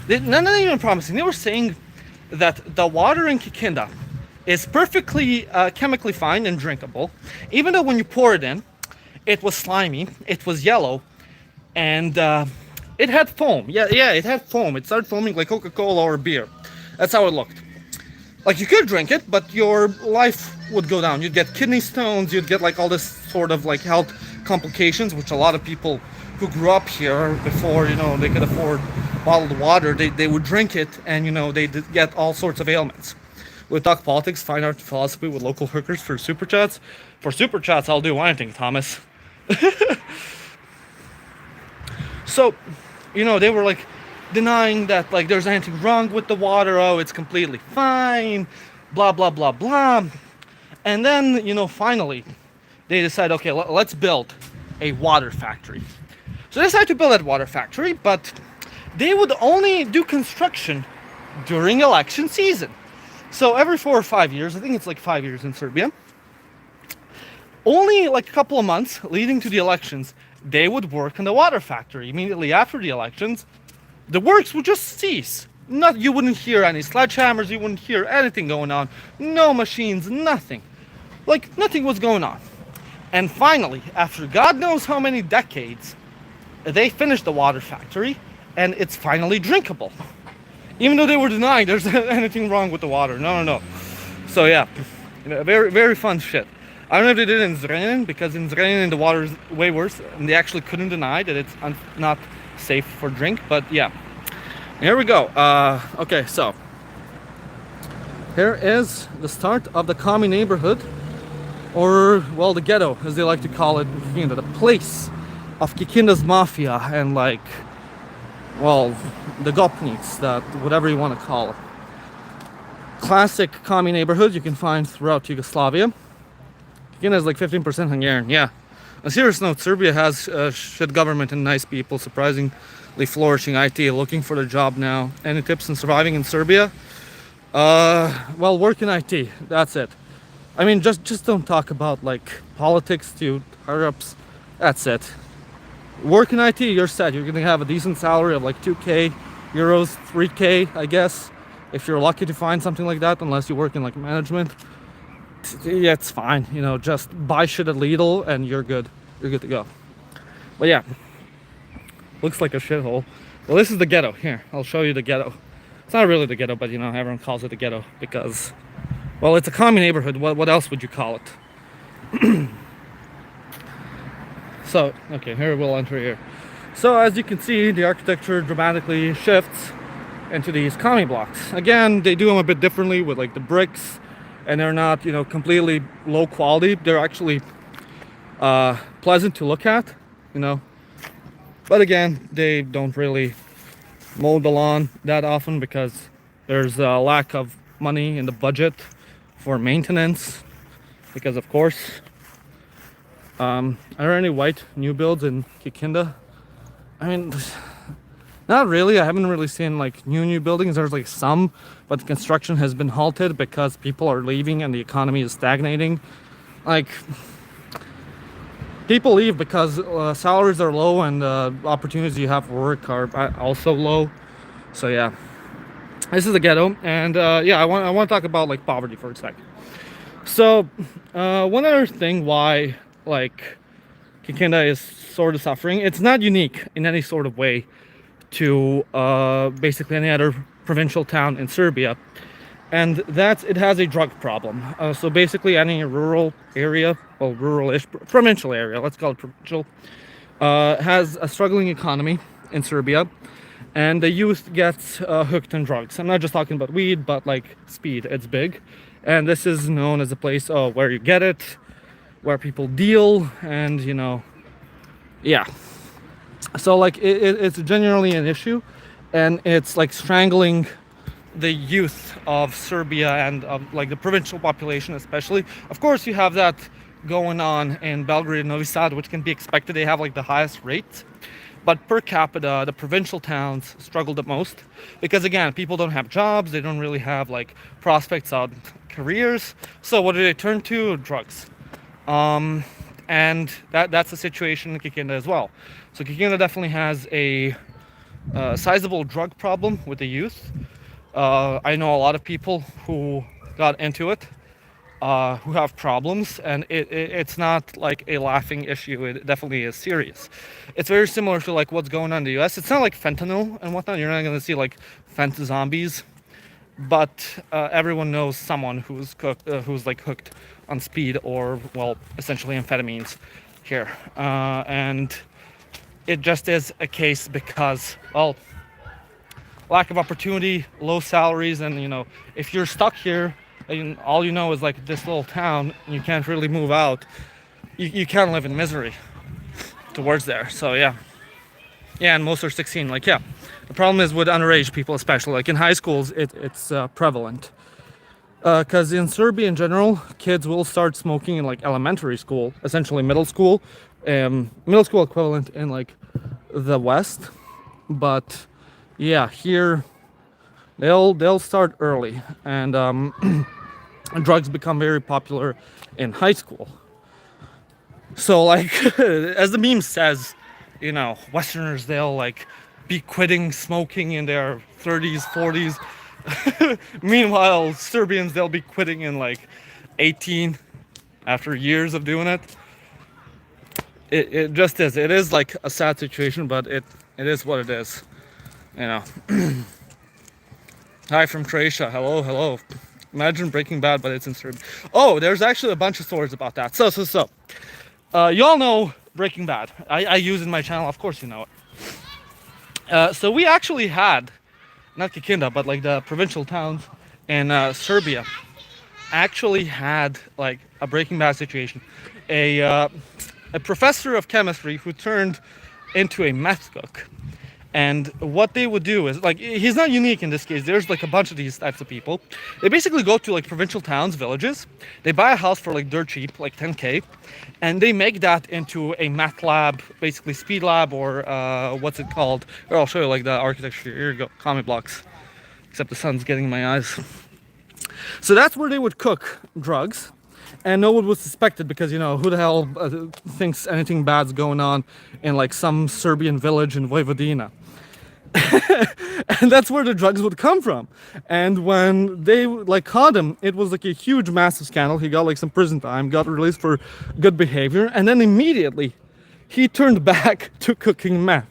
not even promising, they were saying that the water in Kikinda is perfectly chemically fine and drinkable, even though when you pour it in, it was slimy, it was yellow, and it had foam. Yeah, it had foam. It started foaming like Coca-Cola or beer. That's how it looked. Like, you could drink it, but your life would go down. You'd get kidney stones, you'd get, like, all this sort of, like, health complications, which a lot of people who grew up here before, you know, they could afford bottled water, they would drink it, and, you know, they did get all sorts of ailments. We'll talk politics, fine art, philosophy with local hookers for super chats. For super chats, I'll do anything, Thomas. So, you know, they were, like, denying that, like, there's anything wrong with the water. Oh, it's completely fine, blah, blah, blah, blah. And then, you know, finally, they decide, okay, let's build a water factory. So they decided to build that water factory, but they would only do construction during election season. So every 4 or 5 years, I think it's like 5 years in Serbia, only like a couple of months leading to the elections, they would work on the water factory. Immediately after the elections, the works would just cease. You wouldn't hear any sledgehammers, you wouldn't hear anything going on. No machines, nothing. Like, nothing was going on. And finally, after God knows how many decades, they finished the water factory, and it's finally drinkable. Even though they were denying there's anything wrong with the water. No. So yeah, very, very fun shit. I don't know if they did it in Zrenjanin, because in Zrenjanin the water is way worse, and they actually couldn't deny that it's not safe for drink, but yeah. Here we go. Okay, so here is the start of the commie neighborhood, or, well, the ghetto, as they like to call it, you know, the place of Kikinda's mafia, and, like, well, the Gopniks, that, whatever you want to call it. Classic commie neighborhood you can find throughout Yugoslavia. Kikinda is like 15% Hungarian, yeah. On a serious note, Serbia has shit government and nice people, surprisingly flourishing IT, looking for a job now. Any tips on surviving in Serbia? Well, work in IT, that's it. I mean, just don't talk about, like, politics to higher-ups, that's it. Work in IT, you're set. You're gonna have a decent salary of like 2K euros, 3k, I guess, if you're lucky to find something like that, unless you work in like management. Yeah, it's fine, you know, just buy shit at Lidl and you're good to go. But yeah, looks like a shithole. Well, this is the ghetto. Here, I'll show you the ghetto. It's not really the ghetto, but you know, everyone calls it the ghetto because, well, it's a common neighborhood. What else would you call it? So, okay, here we'll enter here. So as you can see, the architecture dramatically shifts into these commie blocks. Again, they do them a bit differently with like the bricks, and they're not, you know, completely low quality. They're actually pleasant to look at, you know. But again, they don't really mow the lawn that often because there's a lack of money in the budget for maintenance. Because of course, are there any white new builds in Kikinda? I mean, not really. I haven't really seen like new buildings. There's like some, but the construction has been halted because people are leaving and the economy is stagnating. Like, people leave because salaries are low and opportunities you have for work are also low. So yeah, this is the ghetto, and yeah, I want to talk about like poverty for a second. So one other thing why like Kikinda is sort of suffering. It's not unique in any sort of way to basically any other provincial town in Serbia, and that's it has a drug problem. So basically, any rural area, well, rural-ish, provincial area, let's call it provincial, has a struggling economy in Serbia, and the youth gets hooked on drugs. I'm not just talking about weed, but like speed. It's big, and this is known as a place where you get it, where people deal, and you know, yeah. So like it's genuinely an issue, and it's like strangling the youth of Serbia and of like the provincial population especially. Of course, you have that going on in Belgrade and Novi Sad, which can be expected. They have like the highest rates, but per capita, the provincial towns struggle the most because again, people don't have jobs. They don't really have like prospects on careers. So what do they turn to? Drugs. And that's the situation in Kikinda as well. So Kikinda definitely has a sizable drug problem with the youth. I know a lot of people who got into it, who have problems, and it's not like a laughing issue. It definitely is serious. It's very similar to like what's going on in the US. It's not like fentanyl and whatnot. You're not going to see like fent zombies, but everyone knows someone who's like hooked on speed or, well, essentially amphetamines here, and it just is a case because, well, lack of opportunity, low salaries, and you know, if you're stuck here and all you know is like this little town, you can't really move out, you can't live in misery towards there. So yeah, and most are 16. Like, yeah, the problem is with underage people, especially like in high schools, it's prevalent. Because in Serbia in general, kids will start smoking in like elementary school, essentially middle school equivalent in like the West. But yeah, here they'll start early, and drugs become very popular in high school. So like, as the meme says, you know, Westerners, they'll like be quitting smoking in their 30s, 40s. Meanwhile, Serbians, they'll be quitting in like 18 after years of doing it. It just is. It is like a sad situation, but it is what it is. You know. Hi from Croatia. Hello. Imagine Breaking Bad, but it's in Serbia. Oh, there's actually a bunch of stories about that. So. You all know Breaking Bad. I use it in my channel. Of course you know it. So we actually had, not Kikinda, but like the provincial towns in Serbia actually had like a Breaking Bad situation. A professor of chemistry who turned into a meth cook. And what they would do is, like, he's not unique in this case. There's like a bunch of these types of people. They basically go to like provincial towns, villages. They buy a house for like dirt cheap, like 10K, and they make that into a meth lab, basically speed lab, or what's it called? Here, I'll show you like the architecture. Here you go, comic blocks. Except the sun's getting in my eyes. So that's where they would cook drugs, and no one was suspected because, you know, who the hell thinks anything bad's going on in like some Serbian village in Vojvodina. And that's where the drugs would come from. And when they like caught him, it was like a huge, massive scandal. He got like some prison time, got released for good behavior, and then immediately he turned back to cooking meth.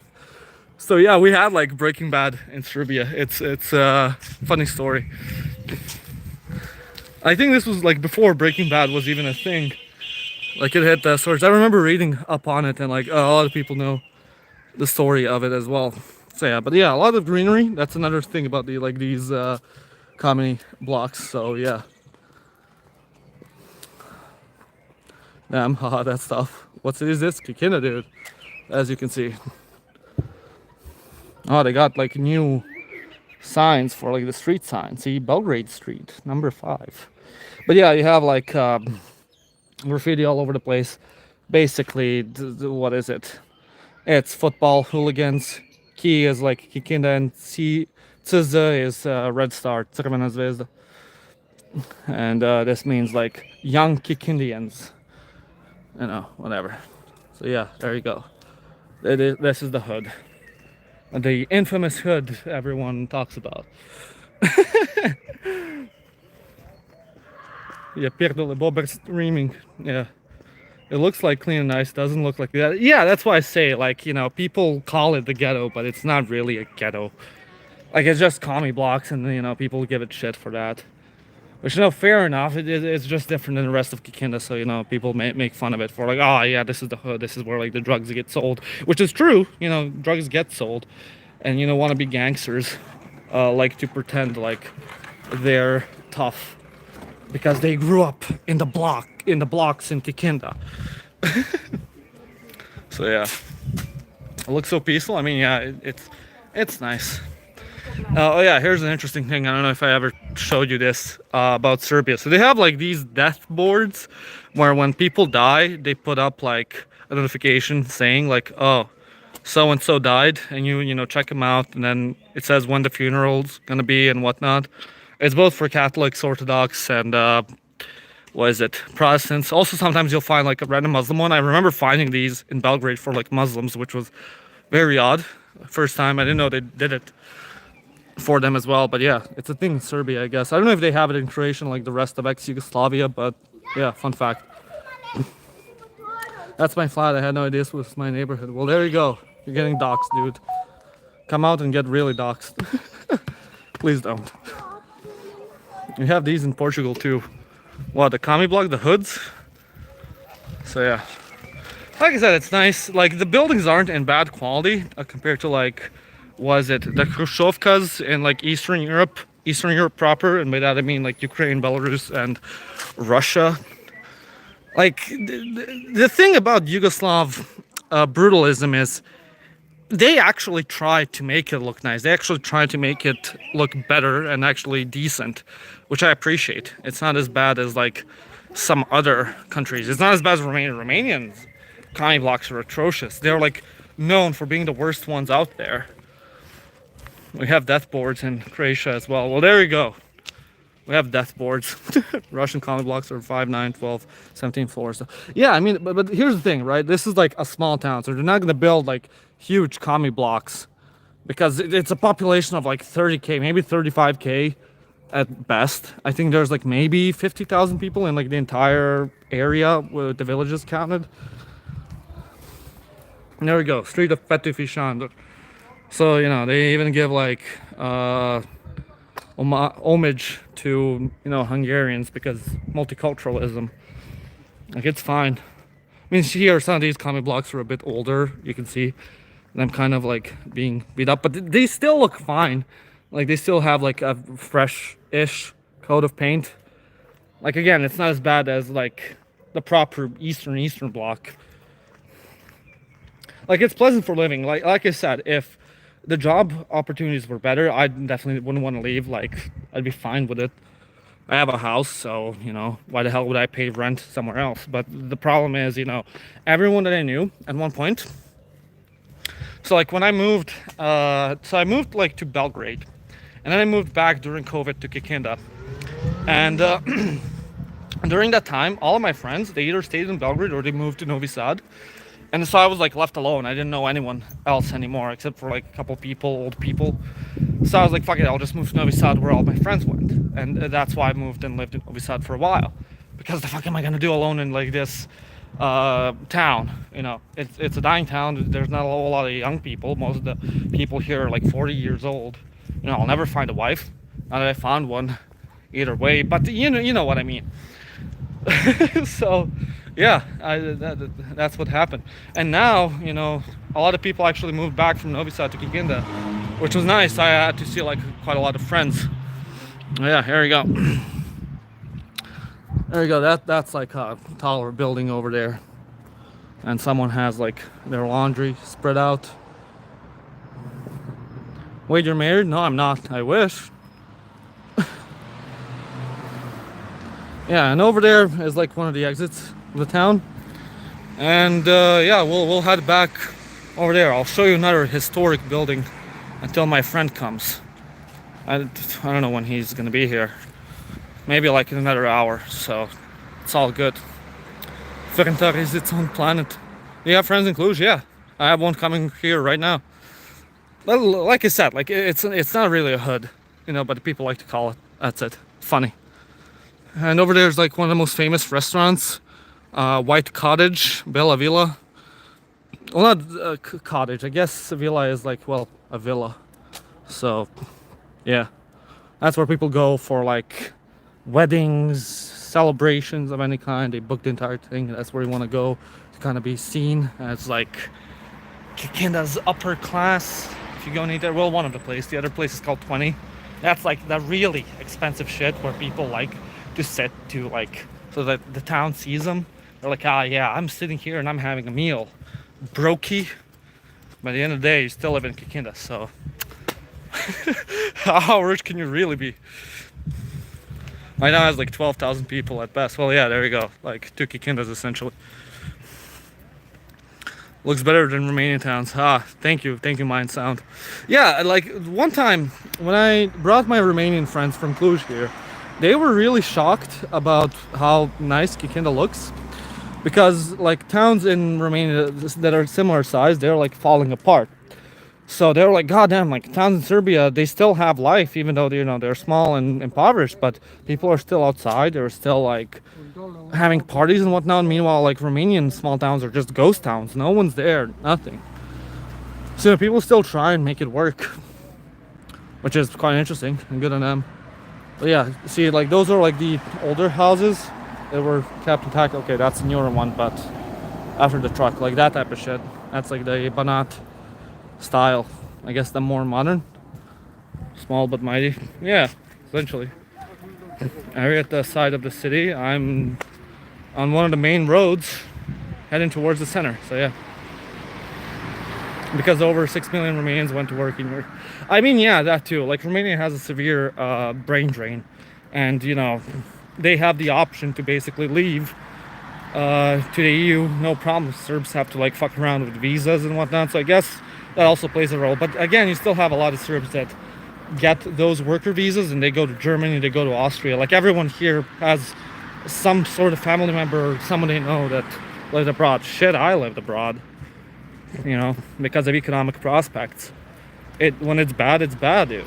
So yeah, we had like Breaking Bad in Serbia. It's a funny story. I think this was like before Breaking Bad was even a thing. Like it hit the source. I remember reading up on it, and like a lot of people know the story of it as well. So yeah, but yeah, a lot of greenery. That's another thing about the like these comedy blocks. So yeah, damn, haha, that stuff. What is this? Kikinda, dude. As you can see. Oh, they got like new signs for like the street sign. See, Belgrade Street, number 5. But yeah, you have like graffiti all over the place. Basically, what is it? It's football hooligans. Ki is like Kikinda, and CZ is Red Star, Crvena zvezda. And this means like young Kikindians. You know, whatever. So yeah, there you go. This is the hood. The infamous hood everyone talks about. Yeah, pierdole bober streaming. Yeah. It looks like clean and nice, doesn't look like that. Yeah, that's why I say, like, you know, people call it the ghetto, but it's not really a ghetto. Like, it's just commie blocks, and, you know, people give it shit for that. Which, you know, fair enough. It's just different than the rest of Kikinda, so, you know, people make fun of it for, like, oh, yeah, this is the hood. This is where, like, the drugs get sold. Which is true. You know, drugs get sold. And, you know, wannabe gangsters like to pretend like they're tough because they grew up in the blocks in Kikinda. So yeah, it looks so peaceful. I mean, yeah, it's nice. Oh yeah, here's an interesting thing. I don't know if I ever showed you this about Serbia. So they have like these death boards where when people die, they put up like a notification saying like, oh, so and so died, and you know, check them out, and then it says when the funeral's gonna be and whatnot. It's both for Catholics, Orthodox, and what is it, Protestants. Also, sometimes you'll find like a random Muslim one. I remember finding these in Belgrade for like Muslims, which was very odd. First time, I didn't know they did it for them as well. But yeah, it's a thing in Serbia, I guess. I don't know if they have it in Croatia like the rest of ex-Yugoslavia, but yeah, fun fact. That's my flat. I had no idea this was my neighborhood. Well, there you go. You're getting doxxed, dude. Come out and get really doxxed. Please don't. We have these in Portugal too. What, the commie block, the hoods? So yeah. Like I said, it's nice. Like the buildings aren't in bad quality compared to like, was it the Khrushchevkas in like Eastern Europe proper, and by that I mean like Ukraine, Belarus, and Russia. Like the thing about Yugoslav brutalism is they actually try to make it look nice. They actually try to make it look better and actually decent, which I appreciate. It's not as bad as like some other countries. It's not as bad as Romania. Romanians commie blocks are atrocious. They're like known for being the worst ones out there. We have death boards in Croatia as well. Well, there you go. We have death boards. Russian commie blocks are 5, 9, 12, 17 floors. So, yeah, I mean, but here's the thing, right? This is like a small town, so they're not going to build like huge commie blocks because it's a population of like 30K, maybe 35K at best. I think there's like maybe 50,000 people in like the entire area with the villages counted. And there we go, Street of Petőfi. So, you know, they even give like homage to, you know, Hungarians because multiculturalism. Like, it's fine. I mean, here some of these comic blocks are a bit older. You can see them kind of like being beat up, but they still look fine. Like, they still have like a fresh-ish coat of paint. Like, again, it's not as bad as like the proper Eastern block. Like, it's pleasant for living. Like I said, if the job opportunities were better, I definitely wouldn't want to leave. Like, I'd be fine with it. I have a house, so, you know, why the hell would I pay rent somewhere else? But the problem is, you know, everyone that I knew at one point. So, like, when I moved, I moved, like, to Belgrade. And then I moved back during COVID to Kikinda. And during that time, all of my friends, they either stayed in Belgrade or they moved to Novi Sad. And so I was like left alone. I didn't know anyone else anymore except for like a couple people, old people. So I was like, fuck it, I'll just move to Novi Sad where all my friends went. And that's why I moved and lived in Novi Sad for a while. Because the fuck am I gonna do alone in like this town? You know, it's a dying town. There's not a whole lot of young people. Most of the people here are like 40 years old. You know, I'll never find a wife. Not that I found one either way, but you know what I mean. So yeah, that's what happened. And now, you know, a lot of people actually moved back from Novi Sad to Kikinda, which was nice. I had to see like quite a lot of friends. Yeah, here we go. There you go. That's like a taller building over there, and someone has like their laundry spread out. Wait, you're married? No, I'm not. I wish. Yeah, and over there is like one of the exits of the town, and yeah, we'll head back over there. I'll show you another historic building until my friend comes. I don't know when he's gonna be here. Maybe like in another hour, so it's all good. Kikinda is its own planet. Do you have friends in Cluj? Yeah, I have one coming here right now. Well, like I said, like it's not really a hood, you know, but people like to call it. That's it. Funny. And over there's like one of the most famous restaurants, White Cottage, Bella Villa. Well, not cottage. I guess a villa is like, well, a villa. So, yeah, that's where people go for like weddings, celebrations of any kind. They book the entire thing. That's where you want to go to kind of be seen as like Kikinda's upper class. If you go in there, well, one of the places. The other place is called 20. That's like the really expensive shit where people like to sit to like, so that the town sees them. They're like, ah, yeah, I'm sitting here and I'm having a meal. Brokey. By the end of the day, you still live in Kikinda, so how rich can you really be? Right now it has like 12,000 people at best. Well, yeah, there you go. Like 2 Kikindas essentially. Looks better than Romanian towns. Thank you, Mind Sound. Yeah, like one time when I brought my Romanian friends from Cluj here, they were really shocked about how nice Kikinda looks, because like towns in Romania that are similar size, they're like falling apart. So they were like, God damn, like towns in Serbia, they still have life, even though they're small and impoverished, but people are still outside. They're still like having parties and whatnot. Meanwhile, like Romanian small towns are just ghost towns. No one's there, nothing. So people still try and make it work, which is quite interesting and good on them. But yeah, see, like those are like the older houses that were kept intact. Okay, that's a newer one, but after the truck, like that type of shit. That's like the Banat style. I guess the more modern. Small but mighty. Yeah, essentially. We're at the side of the city. I'm on one of the main roads heading towards the center. So yeah. Because over 6 million Romanians went to work in here. I mean, yeah, that too. Like Romania has a severe brain drain. And, you know, they have the option to basically leave to the EU, no problem. Serbs have to like fuck around with visas and whatnot. So I guess that also plays a role. But again, you still have a lot of Serbs that get those worker visas and they go to Germany, they go to Austria. Like everyone here has some sort of family member or someone they know that lived abroad. Shit, I lived abroad, you know, because of economic prospects. When it's bad, dude.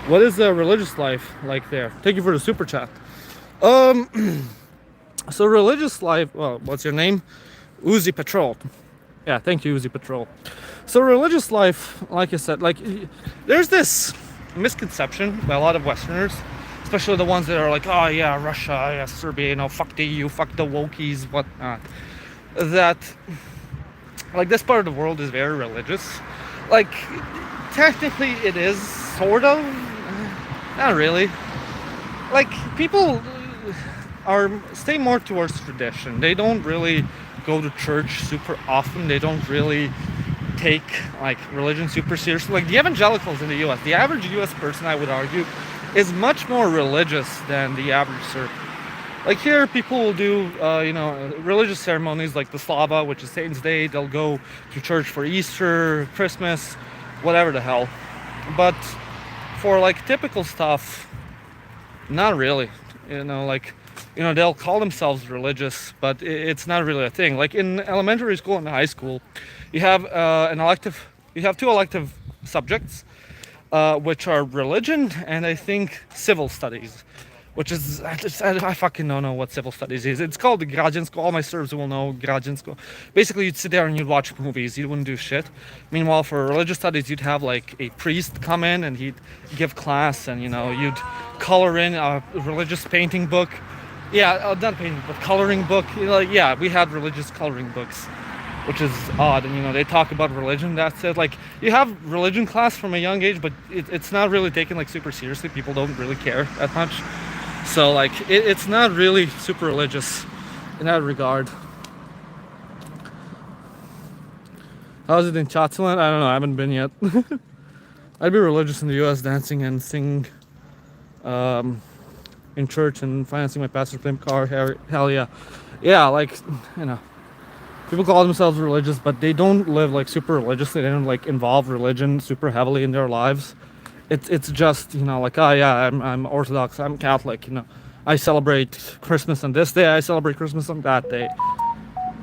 What is the religious life like there? Thank you for the super chat. So religious life, well, what's your name? Uzi Patrol. Yeah, thank you, Uzi Patrol. So religious life, like I said, like there's this misconception by a lot of Westerners, especially the ones that are like, oh yeah, Russia, yeah, Serbia, you know, fuck the EU, fuck the wokies, whatnot. That like this part of the world is very religious. Like technically it is sort of, not really. Like people stay more towards tradition. They don't really go to church super often. They don't really take like religion super seriously. Like the evangelicals in the US, the average US person, I would argue, is much more religious than the average Serb. Like here, people will do, you know, religious ceremonies like the Slava, which is Satan's Day. They'll go to church for Easter, Christmas, whatever the hell. But for like typical stuff, not really. You know, like you know, they'll call themselves religious, but it's not really a thing. Like in elementary school and high school, you have an elective, you have two elective subjects, which are religion and I think civil studies, which is I fucking don't know what civil studies is. It's called the građansko. All my Serbs will know građansko. Basically, you'd sit there and you'd watch movies. You wouldn't do shit. Meanwhile, for religious studies, you'd have like a priest come in and he'd give class, and you know you'd color in a religious painting book. Yeah, not painting, but coloring book. You know, like, yeah, we had religious coloring books, which is odd. And you know, they talk about religion. That's it. Like you have religion class from a young age, but it's not really taken like super seriously. People don't really care that much. So like it's not really super religious in that regard. How's it in Chatziland? I don't know. I haven't been yet. I'd be religious in the U.S. dancing and sing in church and financing my pastor's claim car. Hell yeah. Yeah, like, you know, people call themselves religious, but they don't live like super religiously. They don't like involve religion super heavily in their lives. It's just, you know, like, oh yeah, I'm Orthodox, I'm Catholic, you know, I celebrate Christmas on this day, I celebrate Christmas on that day.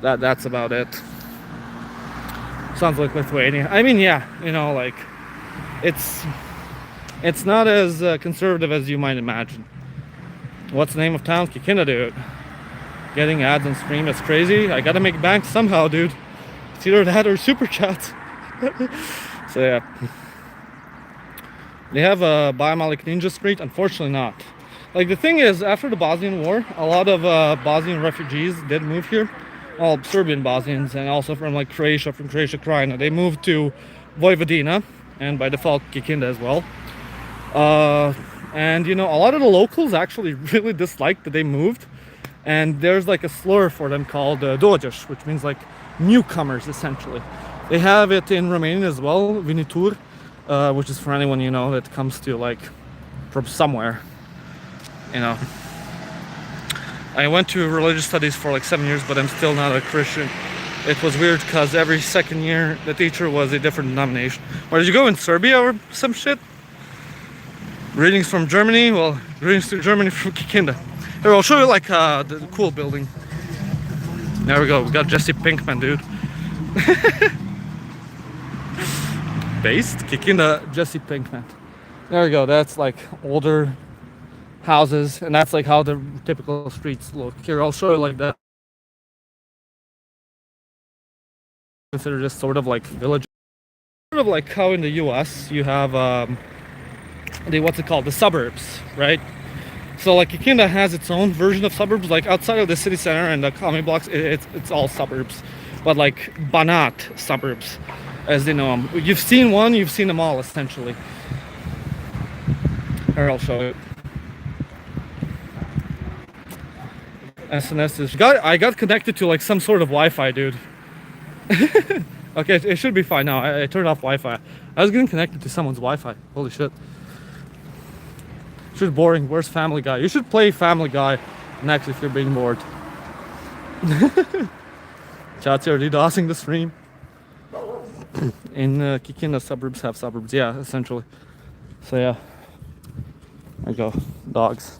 That's about it. Sounds like Lithuania. I mean, yeah, you know, like it's not as conservative as you might imagine. What's the name of town? Kikinda, dude. Getting ads on stream, that's crazy. I gotta make bank somehow, dude. It's either that or super chat. So yeah. They have a Biomalik Ninja Street? Unfortunately not. Like the thing is, after the Bosnian War, a lot of Bosnian refugees did move here. All Serbian Bosnians and also from like Croatia, Krajina. They moved to Vojvodina and by default Kikinda as well. And you know, a lot of the locals actually really disliked that they moved. And there's like a slur for them called dođeš, which means like newcomers essentially. They have it in Romanian as well, vinitur. Which is for anyone, you know, that comes to like from somewhere, you know. I went to religious studies for like 7 years, but I'm still not a Christian. It was weird because every second year the teacher was a different denomination. Where did you go, in Serbia or some shit? Greetings from Germany. Well, greetings to Germany from Kikinda. Here, I'll show you like the cool building. There we go. We got Jesse Pinkman, dude. Based Kikinda, Jesse Pinkman. There we go. That's like older houses, and that's like how the typical streets look. Here, I'll show you like that. Consider this sort of like village, sort of like how in the U.S. you have what's it called, the suburbs, right? So like Kikinda has its own version of suburbs. Like outside of the city center and the commune blocks, it's all suburbs, but like Banat suburbs, as they know them. You've seen one, you've seen them all essentially. Here, I'll show you. SNS is I got connected to like some sort of Wi-Fi, dude. Okay, it should be fine now. I turned off Wi-Fi. I was getting connected to someone's Wi-Fi. Holy shit. It's just boring. Where's Family Guy? You should play Family Guy next if you're being bored. Chat's are DDoSing the stream. In Kikinda, suburbs have suburbs. Yeah, essentially. So yeah. There you go. Dogs.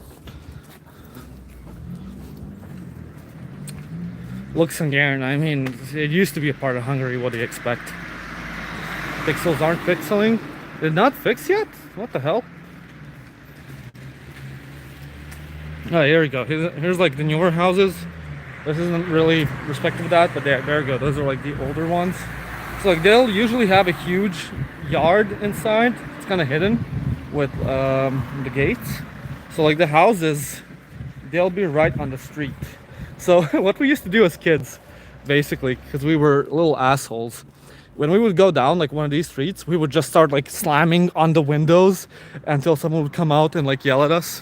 Looks Hungarian. I mean, it used to be a part of Hungary. What do you expect? Pixels aren't pixeling? They're not fixed yet? What the hell? Oh, here we go. Here's like the newer houses. This isn't really respective of that, but there we go. Those are like the older ones. So like they'll usually have a huge yard inside. It's kind of hidden with the gates. So like the houses, they'll be right on the street. So what we used to do as kids, basically, because we were little assholes, when we would go down like one of these streets, we would just start like slamming on the windows until someone would come out and like yell at us.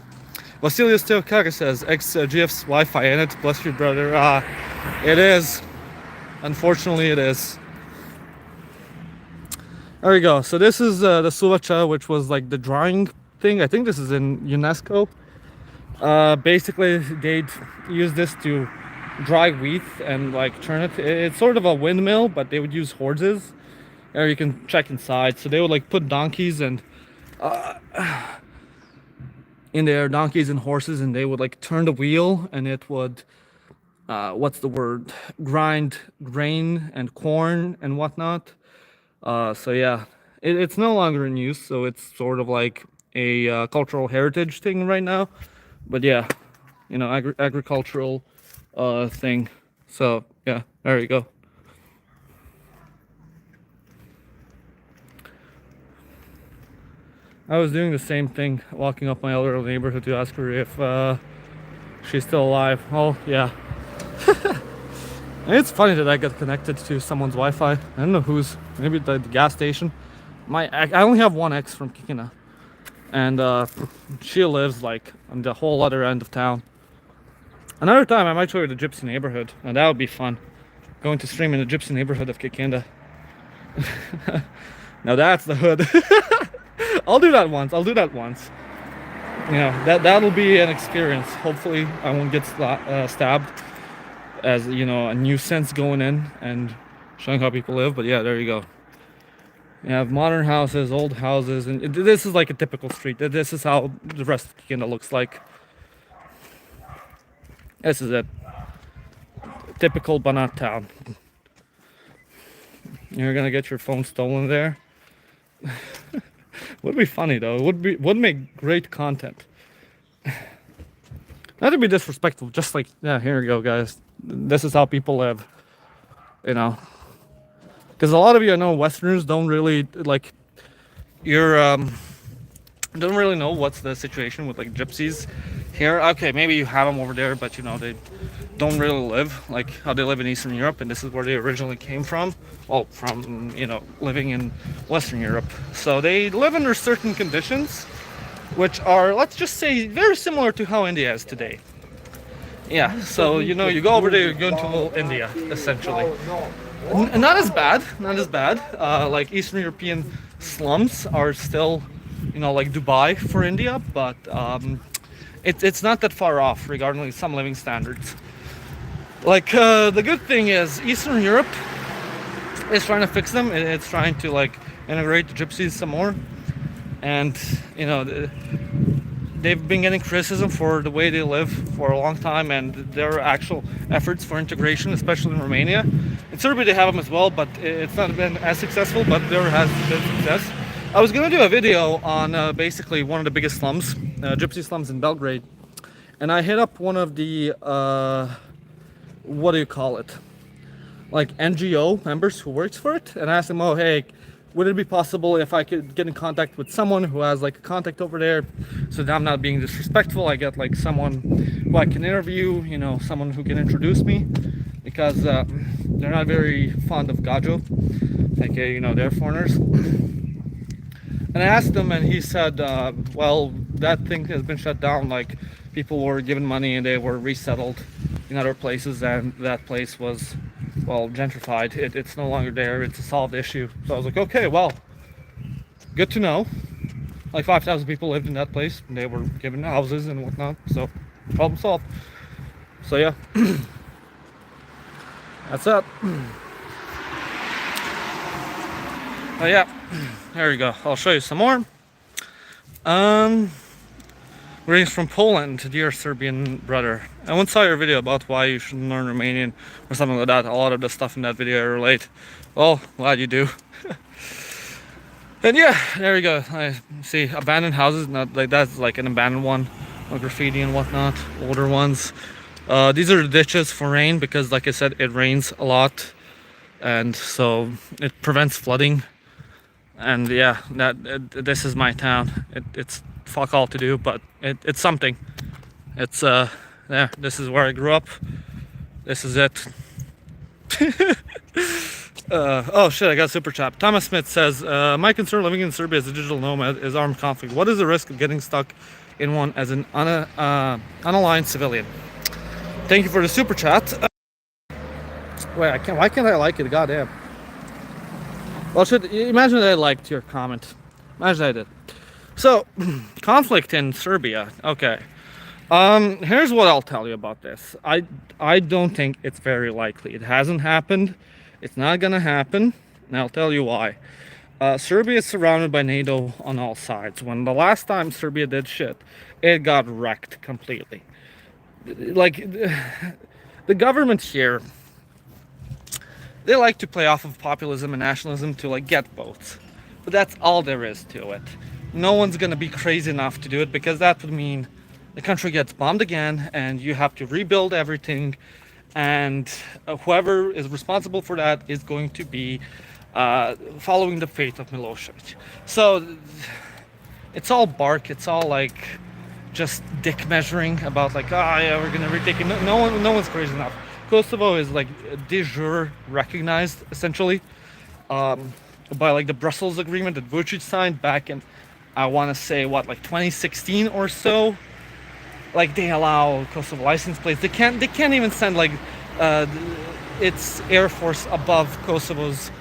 Vasilius Teokara says, ex-GF's Wi-Fi in it, bless you, brother. It is. Unfortunately, it is. There we go. So this is the Suvacha, which was like the drying thing. I think this is in UNESCO. Basically, they'd use this to dry wheat and like turn it. It's sort of a windmill, but they would use horses. There you can check inside. So they would like put donkeys and in their donkeys and horses, and they would like turn the wheel, and it would what's the word, grind grain and corn and whatnot. So yeah, it's no longer in use, so it's sort of like a cultural heritage thing right now. But yeah, agricultural thing. So yeah, there you go. I was doing the same thing, walking up my elderly neighborhood to ask her if she's still alive. Oh yeah. And it's funny that I got connected to someone's Wi-Fi. I don't know whose. Maybe the gas station. I only have one ex from Kikinda, and she lives like on the whole other end of town. Another time I might show you the gypsy neighborhood, and that would be fun. Going to stream in the gypsy neighborhood of Kikinda. Now that's the hood. I'll do that once. I'll do that once. That'll be an experience. Hopefully I won't get stabbed as a nuisance going in and showing how people live. But yeah, there you go. You have modern houses, old houses, and this is like a typical street. This is how the rest of Kikinda looks like. This is it. Typical Banat town. You're gonna get your phone stolen there. Would be funny though. Would make great content. Not to be disrespectful, just like, yeah, here you go, guys. This is how people live. Because a lot of you, I know, Westerners don't really like. Don't really know what's the situation with like gypsies here. Okay, maybe you have them over there, but they don't really live like how they live in Eastern Europe, and this is where they originally came from. Well, from living in Western Europe. So they live under certain conditions, which are, let's just say, very similar to how India is today. Yeah, so you go over there, you're going to little India, essentially. Not as bad, not as bad. Like Eastern European slums are still, like Dubai for India, but it's not that far off regarding some living standards. Like the good thing is Eastern Europe is trying to fix them. It's trying to like integrate the gypsies some more, and they've been getting criticism for the way they live for a long time, and their actual efforts for integration, especially in Romania. In Serbia they have them as well, but it's not been as successful, but there has been success. I was gonna do a video on basically one of the biggest slums, gypsy slums in Belgrade, and I hit up one of the what do you call it, like NGO members who works for it, and I asked him, oh hey, would it be possible if I could get in contact with someone who has like a contact over there, so that I'm not being disrespectful, I get like someone who I can interview, someone who can introduce me, because they're not very fond of Gajo, like they're foreigners. And I asked him, and he said, well, that thing has been shut down, like people were given money and they were resettled in other places, and that place was, well, gentrified. It's no longer there. It's a solved issue. So I was like, okay, well, good to know. Like 5,000 people lived in that place, and they were given houses and whatnot. So problem solved. So yeah, that's it. Oh yeah, there you go. I'll show you some more. Greetings from Poland, dear Serbian brother. I once saw your video about why you should learn Romanian or something like that. A lot of the stuff in that video I relate. Well, glad you do. And yeah, there you go. I see abandoned houses. Not like that's like an abandoned one, or graffiti and whatnot. Older ones. These are the ditches for rain because, like I said, it rains a lot, and so it prevents flooding. And yeah, this is my town. It's fuck all to do, but it's something. It's there. This is where I grew up. This is it. Oh shit! I got a super chat. Thomas Smith says, "My concern living in Serbia as a digital nomad is armed conflict. What is the risk of getting stuck in one as an unaligned civilian?" Thank you for the super chat. Wait, I can't. Why can't I like it? Goddamn. Well, imagine that I liked your comment. Imagine I did. So, conflict in Serbia. Okay. Here's what I'll tell you about this. I don't think it's very likely. It hasn't happened. It's not gonna happen, and I'll tell you why. Serbia is surrounded by NATO on all sides. When the last time Serbia did shit, it got wrecked completely. Like, the government here, they like to play off of populism and nationalism to like get votes. But that's all there is to it. No one's gonna be crazy enough to do it, because that would mean the country gets bombed again and you have to rebuild everything, and whoever is responsible for that is going to be following the fate of Milosevic. So it's all bark. It's all like just dick measuring about like, oh yeah, we're gonna retake it. No one's crazy enough. Kosovo is like de jure recognized essentially by like the Brussels agreement that Vucic signed back in, I want to say what, like 2016 or so. Like they allow Kosovo license plates. They can't even send like its air force above Kosovo's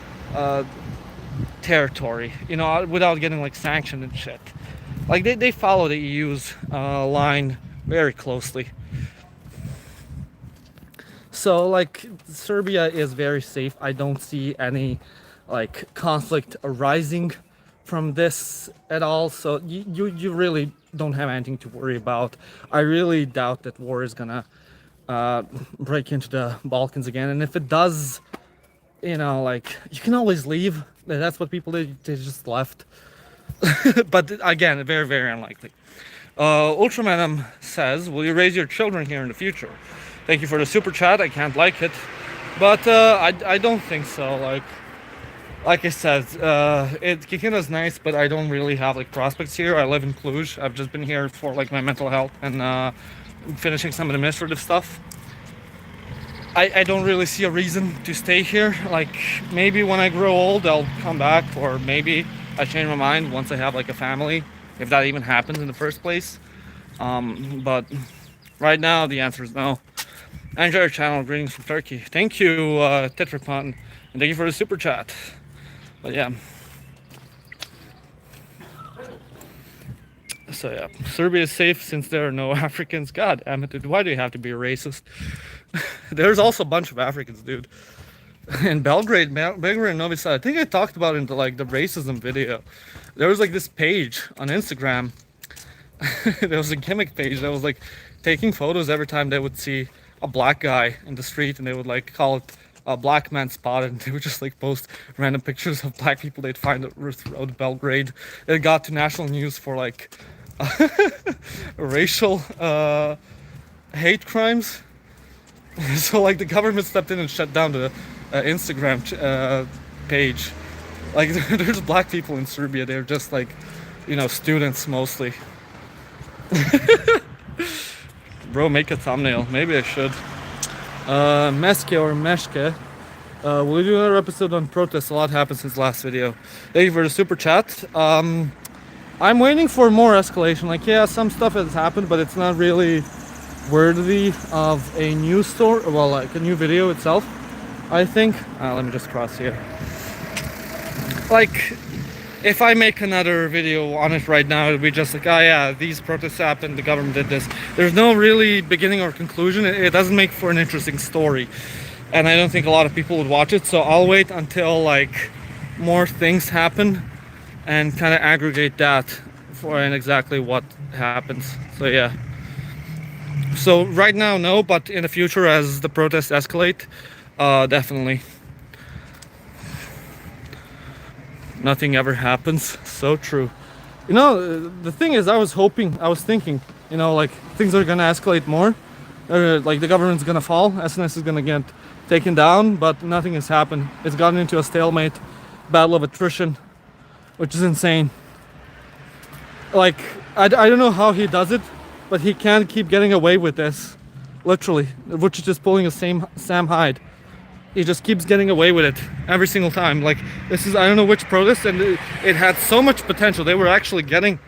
territory, you know, without getting like sanctioned and shit. Like they follow the EU's line very closely. So like Serbia is very safe. I don't see any like conflict arising from this at all. So you really don't have anything to worry about. I really doubt that war is gonna break into the Balkans again. And if it does, you know, like you can always leave. That's what people did. They just left. But again, very, very unlikely. Ultramanum says, will you raise your children here in the future? Thank you for the super chat. I can't like it, but I don't think so. Like I said, Kikinda is nice, but I don't really have like prospects here. I live in Cluj. I've just been here for like my mental health and finishing some administrative stuff. I don't really see a reason to stay here. Like maybe when I grow old I'll come back, or maybe I change my mind once I have like a family, if that even happens in the first place. But right now the answer is no. I enjoy your channel. Greetings from Turkey. Thank you, Tetrapon, and thank you for the super chat. But yeah. So yeah, Serbia is safe since there are no Africans. God damn it, dude. Why do you have to be a racist? There's also a bunch of Africans, dude. In Belgrade and Novi Sad, I think I talked about it in the racism video. There was like this page on Instagram. There was a gimmick page that was like taking photos every time they would see a black guy in the street, and they would like call it a black man spotted, and they would just like post random pictures of black people they'd find throughout Belgrade. It got to national news for like racial hate crimes. So like the government stepped in and shut down the Instagram page. Like there's black people in Serbia. They're just like, you know, students mostly. Bro, make a thumbnail. Maybe I should. Meske or Meshke. We'll do another episode on protests. A lot happened since last video. Thank you for the super chat. I'm waiting for more escalation. Like, yeah, some stuff has happened, but it's not really worthy of a news story. Well, like a new video itself, I think. Let me just cross here. Like, if I make another video on it right now, it'll be just like, oh yeah, these protests happened, the government did this. There's no really beginning or conclusion. It doesn't make for an interesting story, and I don't think a lot of people would watch it. So I'll wait until like more things happen and kind of aggregate that for and exactly what happens. So yeah. So right now, no, but in the future, as the protests escalate, definitely. Nothing ever happens. So true. You know, the thing is, I was thinking, you know, like things are gonna escalate more. Like the government's gonna fall, SNS is gonna get taken down, but nothing has happened. It's gotten into a stalemate, battle of attrition, which is insane. Like, I don't know how he does it, but he can't keep getting away with this. Literally, which is just pulling the same Sam Hyde. He just keeps getting away with it every single time. Like, this is, I don't know which protest, and it had so much potential. They were actually getting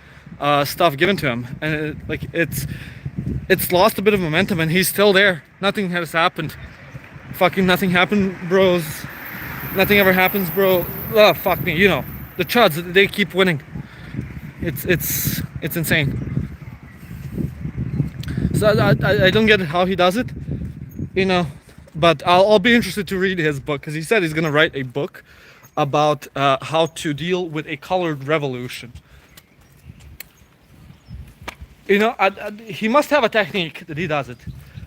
stuff given to him, and it's lost a bit of momentum, and he's still there. Nothing has happened. Fucking nothing happened, bros. Nothing ever happens, bro. Oh, fuck me. You know, the Chuds, they keep winning. It's insane. So I don't get how he does it, you know, but I'll be interested to read his book, because he said he's gonna write a book about how to deal with a colored revolution. You know, he must have a technique that he does it.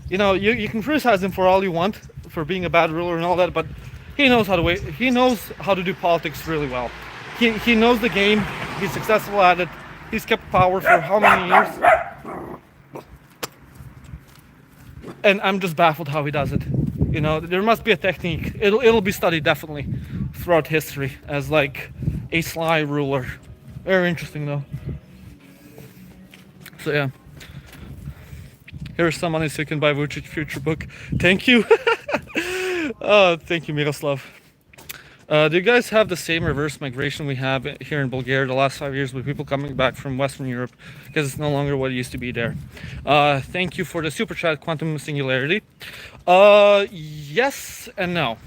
You know, you can criticize him for all you want for being a bad ruler and all that, but he knows how to he knows how to do politics really well. He knows the game. He's successful at it. He's kept power for how many years? And I'm just baffled how he does it. You know, there must be a technique. It'll be studied definitely throughout history as like a sly ruler. Very interesting though. So yeah, here's some money so you can buy Vucic future book. Thank you. Oh, thank you, Miroslav. Do you guys have the same reverse migration we have here in Bulgaria the last 5 years with people coming back from Western Europe because it's no longer what it used to be there? Thank you for the super chat, Quantum Singularity. Yes and no.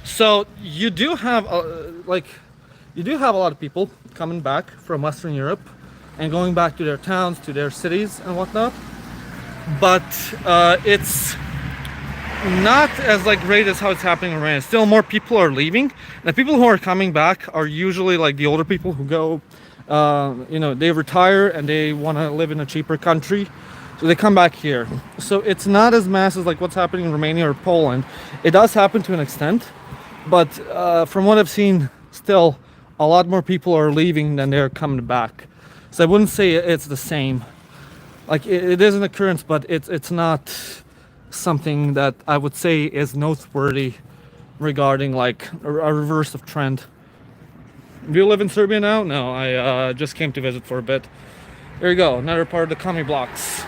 So you do have you do have a lot of people coming back from Western Europe and going back to their towns, to their cities and whatnot, but it's not as like great as how it's happening in Romania. Still more people are leaving. The people who are coming back are usually like the older people who go, you know, they retire and they want to live in a cheaper country, so they come back here. So it's not as massive like what's happening in Romania or Poland. It does happen to an extent, but from what I've seen, still a lot more people are leaving than they're coming back. So I wouldn't say it's the same. Like it is an occurrence, but it's not something that I would say is noteworthy regarding like a reverse of trend. Do you live in Serbia now? No, I just came to visit for a bit. There you go, another part of the commie blocks.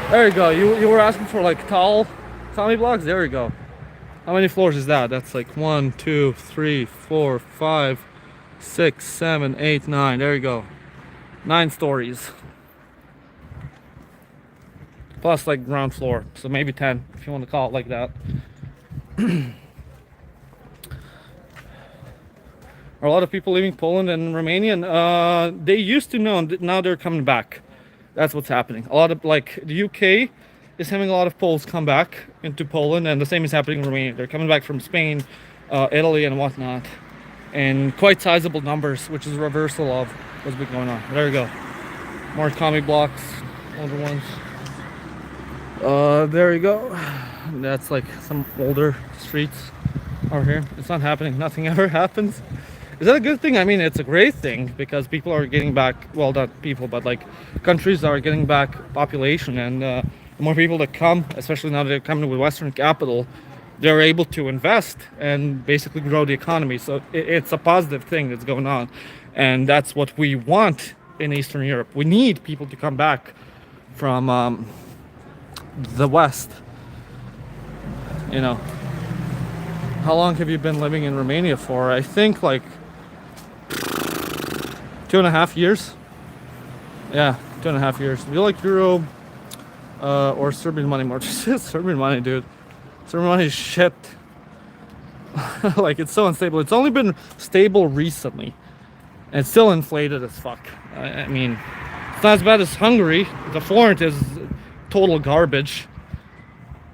There you go. You were asking for like tall commie blocks. There you go. How many floors is that? That's like 1, 2, 3, 4, 5, 6, 7, 8, 9. There you go. 9 stories. Plus like ground floor. So maybe 10 if you want to call it like that. Are a lot of people leaving Poland and Romania? They used to know, now they're coming back. That's what's happening. A lot of like the UK is having a lot of Poles come back into Poland, and the same is happening in Romania. They're coming back from Spain, Italy and whatnot, and quite sizable numbers, which is a reversal of what's been going on. There you go. More commie blocks, older ones. There you go. That's like some older streets over here. It's not happening. Nothing ever happens. Is that a good thing? I mean, it's a great thing because people are getting back, well, not people, but like countries are getting back population, and the more people that come, especially now that they're coming with Western capital, they're able to invest and basically grow the economy. So it's a positive thing that's going on, and that's what we want in Eastern Europe. We need people to come back from the West. You know, how long have you been living in Romania for? I think like 2.5 years. Yeah, 2.5 years. Do you like Euro or Serbian money more? Serbian money, dude. Serbian money is shit. Like, it's so unstable. It's only been stable recently, and it's still inflated as fuck. I mean, it's not as bad as Hungary. The forint is total garbage.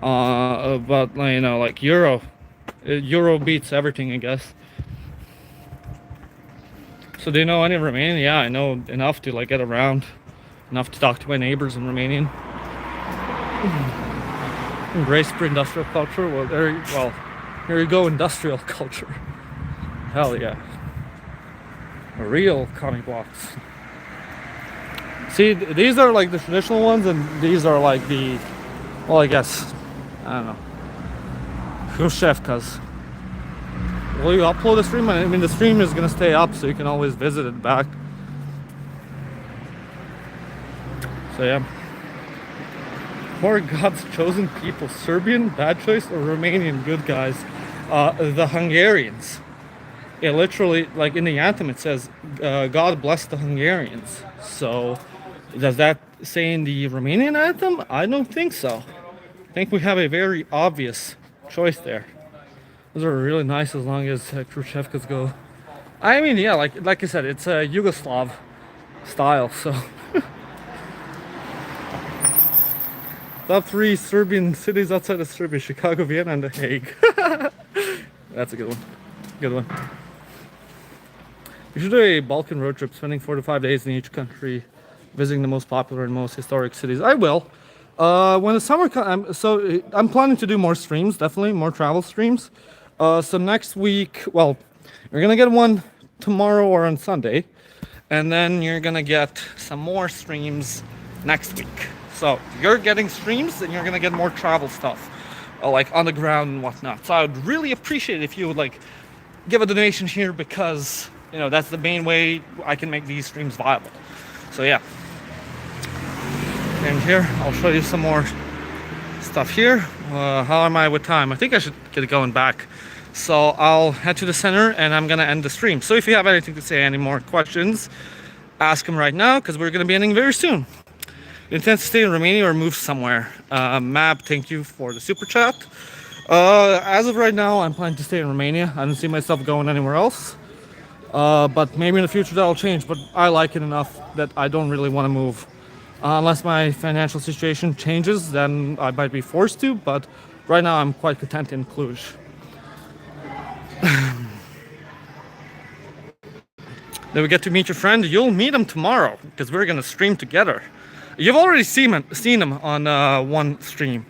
But you know, like Euro beats everything, I guess. So do you know any Romanian? Yeah, I know enough to like get around, enough to talk to my neighbors in Romanian. Embrace pre-industrial culture. Well, here you go, industrial culture. Hell yeah. Real commie blocks. See, these are like the traditional ones, and these are like the, well, I guess, I don't know, Hrushevkas. Will you upload the stream? I mean, the stream is gonna stay up, so you can always visit it back. So yeah. More God's chosen people, Serbian, bad choice, or Romanian, good guys? The Hungarians. It literally, like in the anthem, it says, God bless the Hungarians. So, does that say in the Romanian anthem? I don't think so. I think we have a very obvious choice there. Those are really nice as long as Khrushchevkas go. I mean, yeah, like I said, it's a Yugoslav style, so. Top 3 Serbian cities outside of Serbia: Chicago, Vienna, and The Hague. That's a good one. Good one. You should do a Balkan road trip, spending 4 to 5 days in each country, visiting the most popular and most historic cities. I will. When the summer comes, so I'm planning to do more streams, definitely more travel streams. So next week, well, you're gonna get one tomorrow or on Sunday, and then you're gonna get some more streams next week. So you're getting streams, and you're gonna get more travel stuff, like on the ground and whatnot. So I would really appreciate it if you would like give a donation here, because you know that's the main way I can make these streams viable. So yeah. And here I'll show you some more stuff here. How am I with time? I think I should get going back. So I'll head to the center and I'm gonna end the stream. So if you have anything to say, any more questions, ask them right now, because we're gonna be ending very soon. You intend to stay in Romania or move somewhere? Mab, thank you for the super chat. As of right now, I'm planning to stay in Romania. I don't see myself going anywhere else. But maybe in the future that'll change. But I like it enough that I don't really want to move. Unless my financial situation changes, then I might be forced to. But right now, I'm quite content in Cluj. Then we get to meet your friend. You'll meet him tomorrow, because we're gonna stream together. You've already seen him on one stream.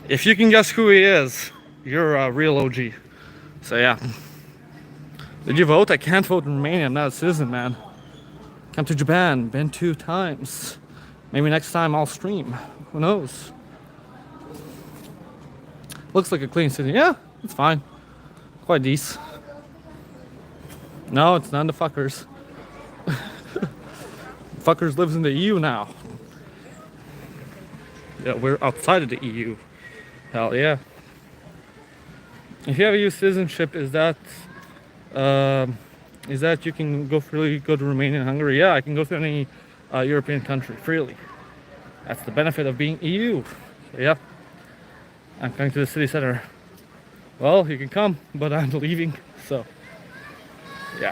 If you can guess who he is, you're a real OG. So yeah. Did you vote? I can't vote in Romania. I'm not a citizen, man. Come to Japan. Been 2 times. Maybe next time I'll stream. Who knows? Looks like a clean city. Yeah, it's fine. Quite decent. No, it's none of the fuckers. Fuckers lives in the EU now. Yeah, we're outside of the EU. Hell yeah. If you have EU citizenship, is that you can go freely go to Romania and Hungary? Yeah, I can go to any European country freely. That's the benefit of being EU. So yeah, I'm coming to the city center. Well, you can come, but I'm leaving. So yeah.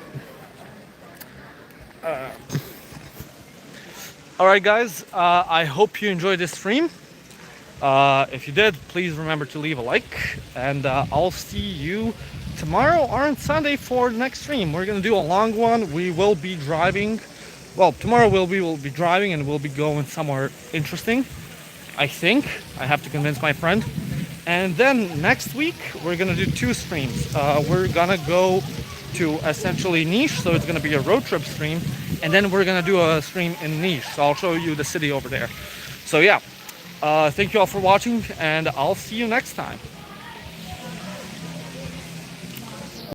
All right, guys. I hope you enjoyed this stream. If you did, please remember to leave a like, and I'll see you tomorrow or on Sunday for the next stream. We're gonna do a long one. We will be driving. Well, tomorrow we'll be driving, and we'll be going somewhere interesting. I think I have to convince my friend. And then next week we're gonna do 2 streams. We're gonna go to essentially Niš, so it's gonna be a road trip stream, and then we're gonna do a stream in Niš. So I'll show you the city over there. So yeah. Thank you all for watching, and I'll see you next time.